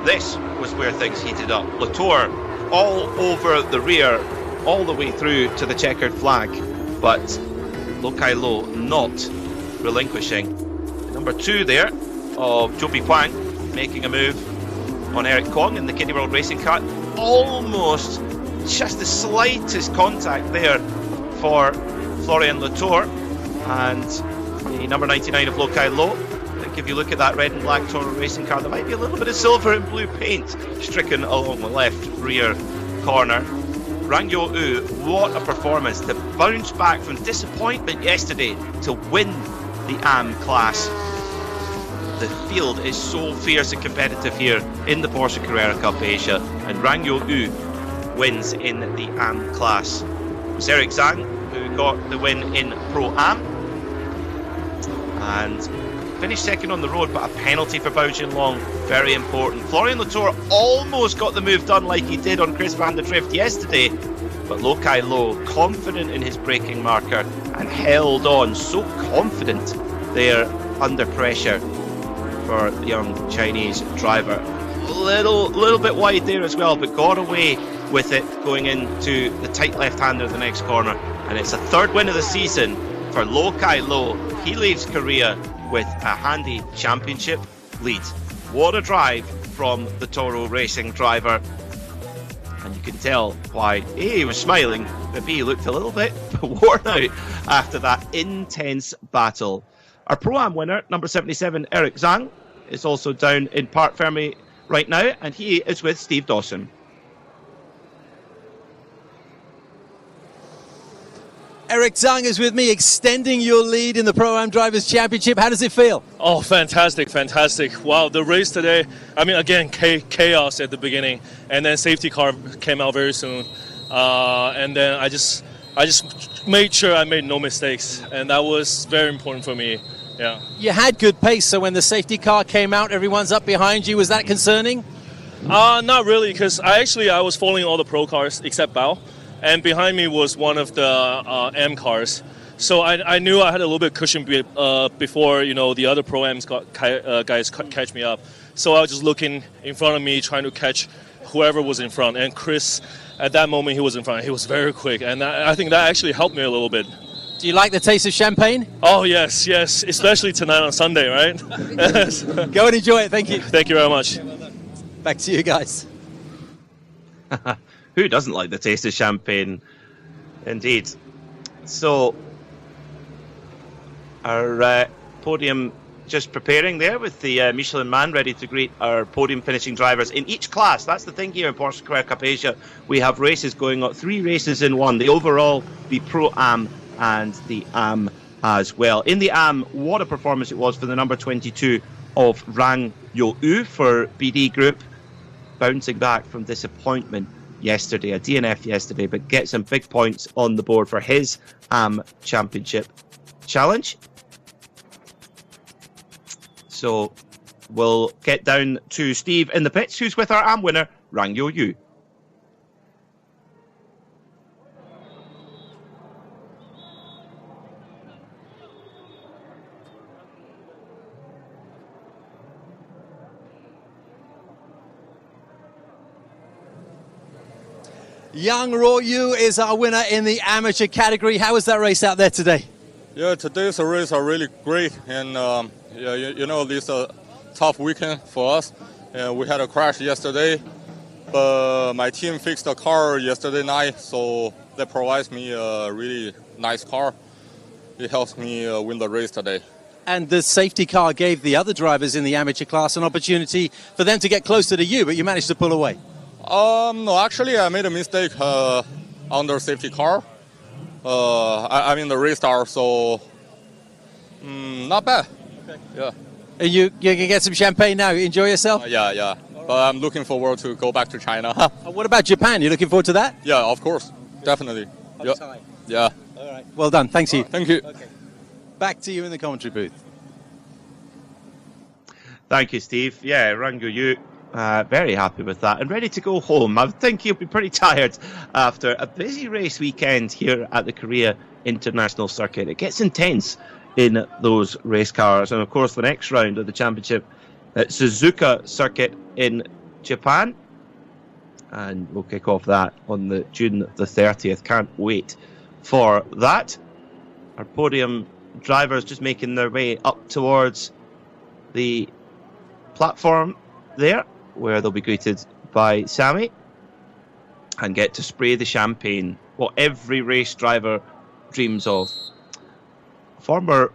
Speaker 3: This was where things heated up. Latour all over the rear all the way through to the checkered flag, but Lokai Lo not relinquishing. Number 2 there of Zhou Bihuang making a move on Eric Kwong in the Kiddie World Racing car. Almost just the slightest contact there for Florian Latour. And the number 99 of Lokai Lo. I think if you look at that red and black Toro Racing car, there might be a little bit of silver and blue paint stricken along the left rear corner. Rang Yo U, what a performance to bounce back from disappointment yesterday to win the AM class. The field is so fierce and competitive here in the Porsche Carrera Cup Asia, and Rang Yo U wins in the AM class. It was Eric Zhang who got the win in Pro-Am and finished second on the road, but a penalty for Bao Jinlong, very important. Florian Latour almost got the move done like he did on Chris van der Drift yesterday, but Lokai Lo confident in his braking marker and held on, so confident there under pressure for the young Chinese driver. Little bit wide there as well, but got away with it going into the tight left-hander of the next corner. And it's a 3rd win of the season for Lokai Lo. He leaves Korea with a handy championship lead. What a drive from the Toro Racing driver. And you can tell why A, he was smiling, but B, he looked a little bit worn out after that intense battle. Our Pro-Am winner, number 77, Eric Zhang, is also down in Parc Fermé right now, and he is with Steve Dawson.
Speaker 2: Eric Zhang is with me, extending your lead in the Pro-Am Drivers' Championship. How does it feel?
Speaker 7: Oh, fantastic. Wow, the race today, I mean, again, chaos at the beginning, and then safety car came out very soon. And then I just made sure I made no mistakes, and that was very important for me. Yeah.
Speaker 2: You had good pace, so when the safety car came out, everyone's up behind you. Was that concerning?
Speaker 7: Not really, because I was following all the pro cars except Bao. And behind me was one of the M cars. So I knew I had a little bit cushion before, the other Pro-Ams guys catch me up. So I was just looking in front of me, trying to catch whoever was in front. And Chris, at that moment, he was in front. He was very quick. And I think that actually helped me a little bit.
Speaker 2: Do you like the taste of champagne?
Speaker 7: Oh, yes. Especially tonight on Sunday, right?
Speaker 2: Go and enjoy it. Thank you.
Speaker 7: Thank you very much.
Speaker 2: Back to you guys.
Speaker 3: Who doesn't like the taste of champagne? Indeed. So, our podium just preparing there with the Michelin Man ready to greet our podium finishing drivers in each class. That's the thing here in Porsche Carrera Cup Asia. We have races going on, 3 races in one. The overall, the Pro-Am and the Am as well. In the Am, what a performance it was for the number 22 of Rang Yo-U for BD Group. Bouncing back from disappointment yesterday, a DNF yesterday, but get some big points on the board for his AM Championship challenge. So we'll get down to Steve in the pits, who's with our AM winner, Rang Yo-U.
Speaker 2: Yang Ruoyu is our winner in the amateur category. How was that race out there today?
Speaker 8: Yeah, today's race are really great, and this tough weekend for us. We had a crash yesterday, but my team fixed the car yesterday night, so that provides me a really nice car. It helps me win the race today.
Speaker 2: And the safety car gave the other drivers in the amateur class an opportunity for them to get closer to you, but you managed to pull away.
Speaker 8: No, actually, I made a mistake on the safety car. I mean the restart, so not bad.
Speaker 2: Okay.
Speaker 8: Yeah.
Speaker 2: And you can get some champagne now. Enjoy yourself.
Speaker 8: Yeah. But I'm looking forward to go back to China.
Speaker 2: What about Japan? You looking forward to that?
Speaker 8: Yeah, of course, definitely. Yeah.
Speaker 2: All right. Well done. Thanks you.
Speaker 8: Thank you.
Speaker 2: Okay. Back to you in the commentary booth.
Speaker 3: Thank you, Steve. Yeah, Rang Yo-U. Very happy with that and ready to go home. I think he'll be pretty tired after a busy race weekend here at the Korea International Circuit. It gets intense in those race cars, and of course the next round of the championship at Suzuka Circuit in Japan, and we'll kick off that on the June the 30th. Can't wait for that. Our podium drivers just making their way up towards the platform there, where they'll be greeted by Sammy and get to spray the champagne, what every race driver dreams of. Former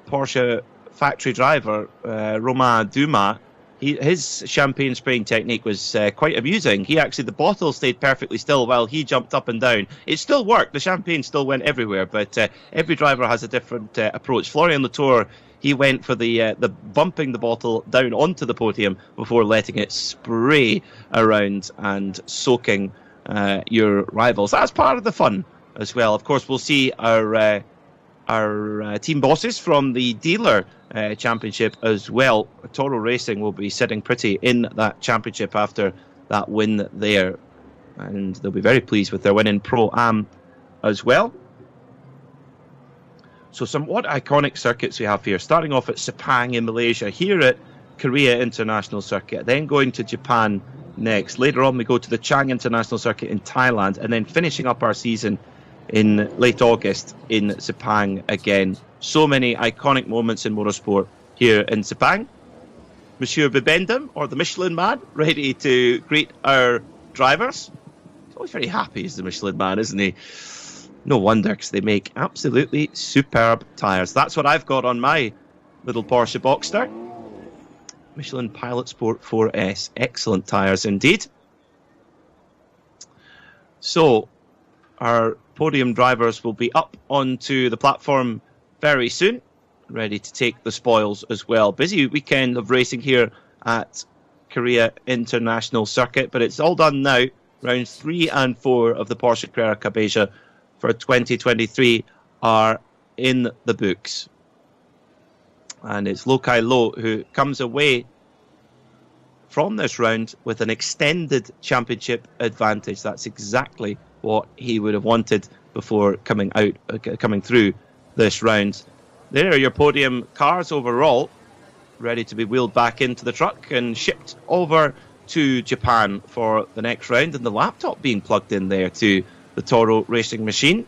Speaker 3: Porsche factory driver Romain Dumas, his champagne spraying technique was quite amusing. The bottle stayed perfectly still while he jumped up and down. It still worked, the champagne still went everywhere, but every driver has a different approach. Florian Latour, he went for the bumping the bottle down onto the podium before letting it spray around and soaking your rivals. That's part of the fun as well. Of course, we'll see our team bosses from the dealer championship as well. Toro Racing will be sitting pretty in that championship after that win there, and they'll be very pleased with their win in Pro-Am as well. So some what iconic circuits we have here, starting off at Sepang in Malaysia, here at Korea International Circuit, then going to Japan next. Later on we go to the Chang International Circuit in Thailand, and then finishing up our season in late August in Sepang again. So many iconic moments in motorsport here in Sepang. Monsieur Bibendum, or the Michelin Man, ready to greet our drivers. He's always very happy, he's the Michelin Man, isn't he? No wonder, because they make absolutely superb tyres. That's what I've got on my little Porsche Boxster. Michelin Pilot Sport 4S. Excellent tyres indeed. So, our podium drivers will be up onto the platform very soon, ready to take the spoils as well. Busy weekend of racing here at Korea International Circuit, but it's all done now. Rounds 3 and 4 of the Porsche Carrera Cup Asia for 2023 are in the books. And it's Lokai Lo who comes away from this round with an extended championship advantage. That's exactly what he would have wanted before coming through this round. There are your podium cars overall, ready to be wheeled back into the truck and shipped over to Japan for the next round, and the laptop being plugged in there to the Toro racing machine.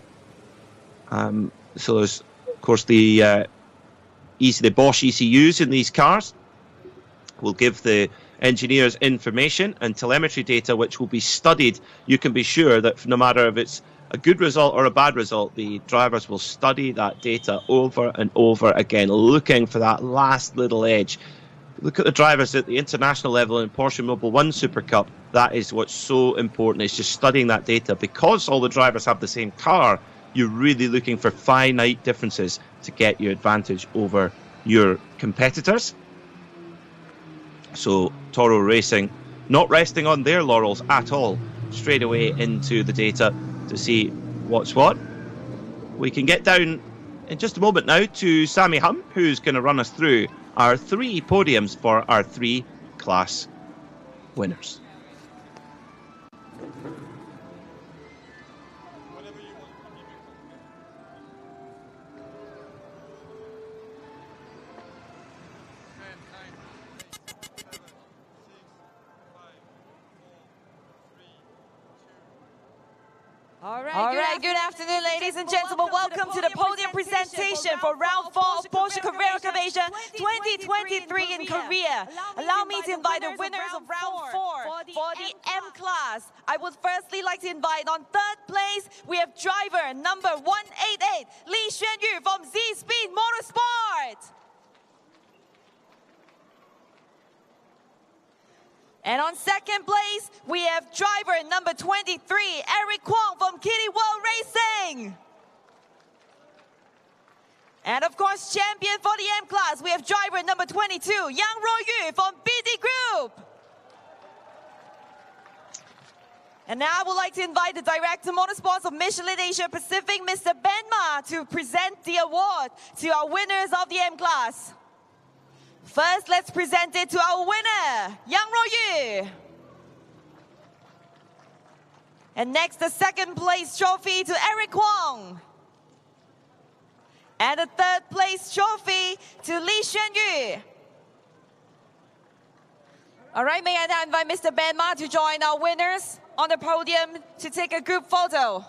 Speaker 3: So there's, of course, the Bosch ECUs in these cars will give the engineers information and telemetry data which will be studied. You can be sure that no matter if it's a good result or a bad result, the drivers will study that data over and over again, looking for that last little edge. Look at the drivers at the international level in Porsche Mobile 1 Super Cup. That is what's so important, is just studying that data. Because all the drivers have the same car, you're really looking for finite differences to get your advantage over your competitors. So Toro Racing not resting on their laurels at all, straight away into the data to see what's what. We can get down in just a moment now to Sammy Hum, who's going to run us through our 3 podiums for our 3 class winners.
Speaker 1: All right, good afternoon, ladies and gentlemen. Welcome to the podium presentation for round 4 of Porsche Carrera Cup Asia 2023 in Korea. Allow me to invite the winners of round 4 for the M class. I would firstly like to invite on 3rd place, we have driver number 188, Lee Xuanyu from Z-Speed Motorsport. And on 2nd place, we have driver number 23, Eric Kwong from Kitty World Racing. And of course, champion for the M class, we have driver number 22, Yang Ruoyu from BD Group. And now I would like to invite the Director of Motorsports of Michelin Asia Pacific, Mr. Ben Ma, to present the award to our winners of the M class. First, let's present it to our winner, Yang Ruoyu. And next, the 2nd place trophy to Eric Kwong. And the 3rd place trophy to Lee Xuanyu. All right, may I now invite Mr. Ben Ma to join our winners on the podium to take a group photo.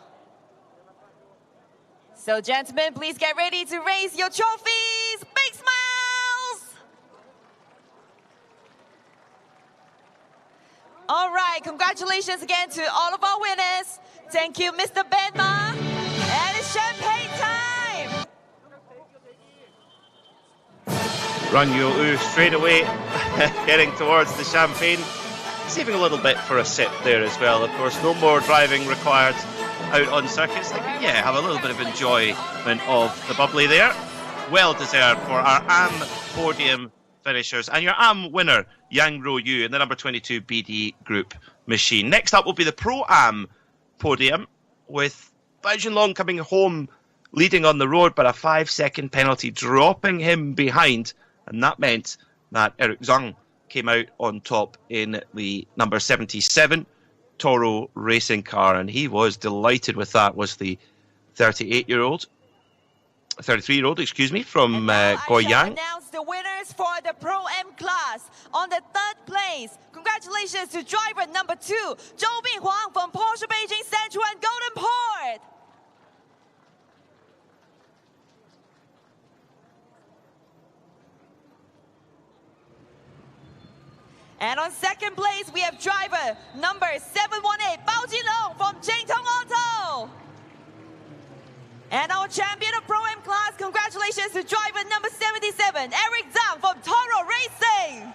Speaker 1: So, gentlemen, please get ready to raise your trophies. Big smiles! All right, congratulations again to all of our winners. Thank you, Mr. Ben Ma. And it's champagne time.
Speaker 3: Run Yu straight away, getting towards the champagne. Saving a little bit for a sip there as well. Of course, no more driving required out on circuits. Yeah, have a little bit of enjoyment of the bubbly there. Well deserved for our AM podium finishers. And your AM winner, Yang Ruoyu, in the number 22 BD Group machine. Next up will be the Pro-Am podium, with Bao Long coming home leading on the road, but a 5-second penalty dropping him behind. And that meant that Eric Zhang came out on top in the number 77 Toro racing car, and he was delighted with that. Was the 33-year-old, excuse me, from Goyang.
Speaker 1: Announce the winners for the Pro-M class. On the 3rd place, congratulations to driver number 2, Zhou Binghuang from Porsche Beijing Central and Golden Port. And on second place, we have driver number 718, Bao Jinlong from Jingtong Auto. And our champion of Pro-Am class, congratulations to driver number 77, Eric Zhang from Toro Racing.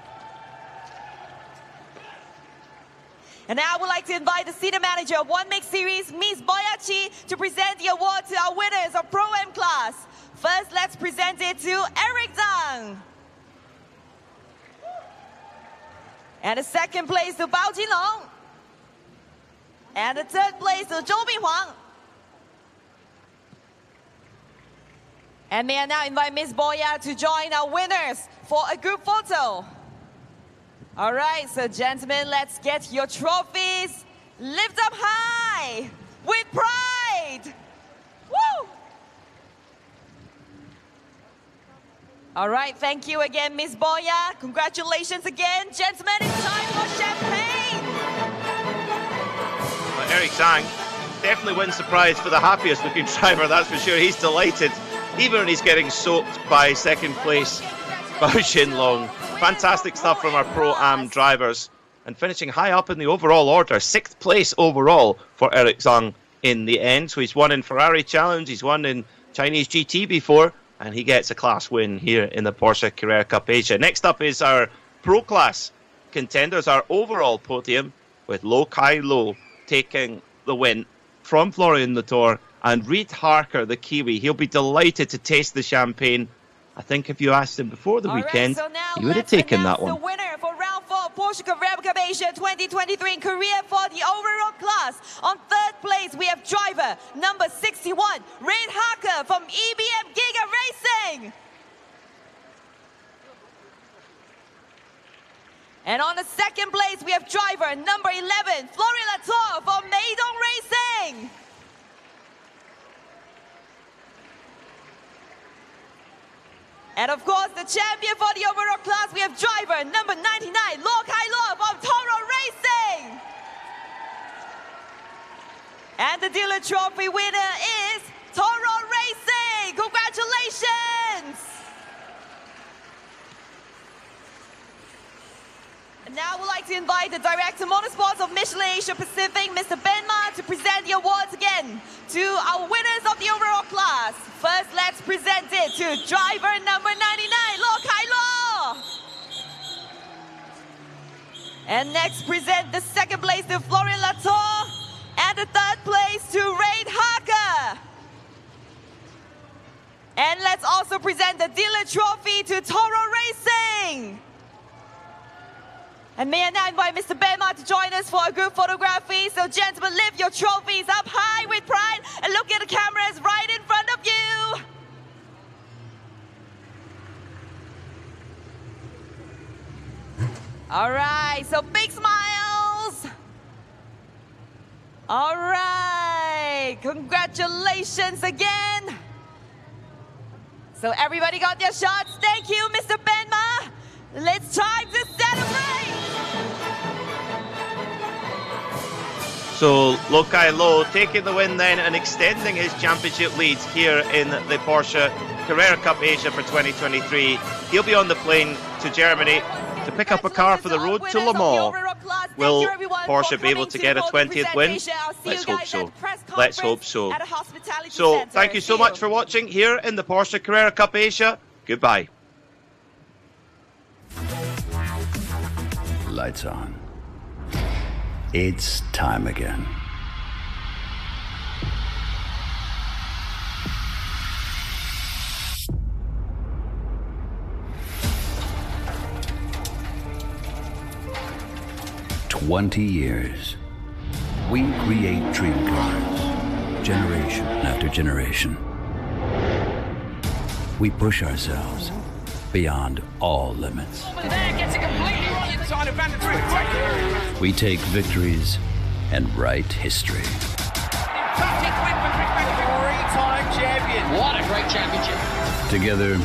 Speaker 1: And now I would like to invite the senior manager of One Mix Series, Ms. Boyachi, to present the award to our winners of Pro-Am class. First, let's present it to Eric Zhang. And the second place to Bao Jinlong. And the third place to Zhou Binghuang. And may I now invite Ms. Boya to join our winners for a group photo. All right, so gentlemen, let's get your trophies. Lift up high with pride. Woo! All right, thank you again, Ms. Boya. Congratulations again. Gentlemen, it's time for champagne.
Speaker 3: Well, Eric Zhang definitely wins the prize for the happiest looking driver, that's for sure. He's delighted, even when he's getting soaked by second place Bao Jinlong. Fantastic stuff from our Pro-Am drivers. And finishing high up in the overall order, 6th place overall for Eric Zhang in the end. So he's won in Ferrari Challenge, he's won in Chinese GT before, and he gets a class win here in the Porsche Carrera Cup Asia. Next up is our Pro Class contenders, our overall podium, with Lo Kai Lo taking the win from Florian Latour, and Reid Harker, the Kiwi. He'll be delighted to taste the champagne. I think if you asked him before the weekend, he would have taken that one.
Speaker 1: The winner for round 4 Porsche Carrera Cup Asia 2023 in Korea for the overall class. On third place, we have driver number 61, Reid Harker from EBM Giga Racing. And on the second place, we have driver number 11, Florian Latour from Meidong Racing. And of course, the champion for the overall class, we have driver number 99, Lo Kai Lo from Toro Racing. And the dealer trophy winner is Toro Racing. Congratulations. And now I would like to invite the Director of Motorsports of Michelin Asia Pacific, Mr. Ben Ma, to present the awards again to our winners of the overall class. First, let's present it to driver number 99, Lo Kai Lo. And next, present the second place to Florian Latour. And the third place to Reid Harker. And let's also present the dealer trophy to Toro Racing. And may I now invite Mr. Benma to join us for a group photography. So gentlemen, lift your trophies up high with pride and look at the cameras right in front of you. All right, so big smiles. All right, congratulations again. So everybody got their shots. Thank you, Mr. Benma. It's time to celebrate.
Speaker 3: So Lo Kai Lo taking the win then and extending his championship lead here in the Porsche Carrera Cup Asia for 2023. He'll be on the plane to Germany to pick up a car for the road to Le Mans. Will Porsche be able to get a 20th win? Let's hope so. Let's hope so. So thank you so much for watching here in the Porsche Carrera Cup Asia. Goodbye.
Speaker 9: Lights on. It's time again. "20 years. We create dream cars, generation after generation. We push ourselves beyond all limits. We take victories and write history.
Speaker 10: Three-time champion. What a great championship.
Speaker 9: Together,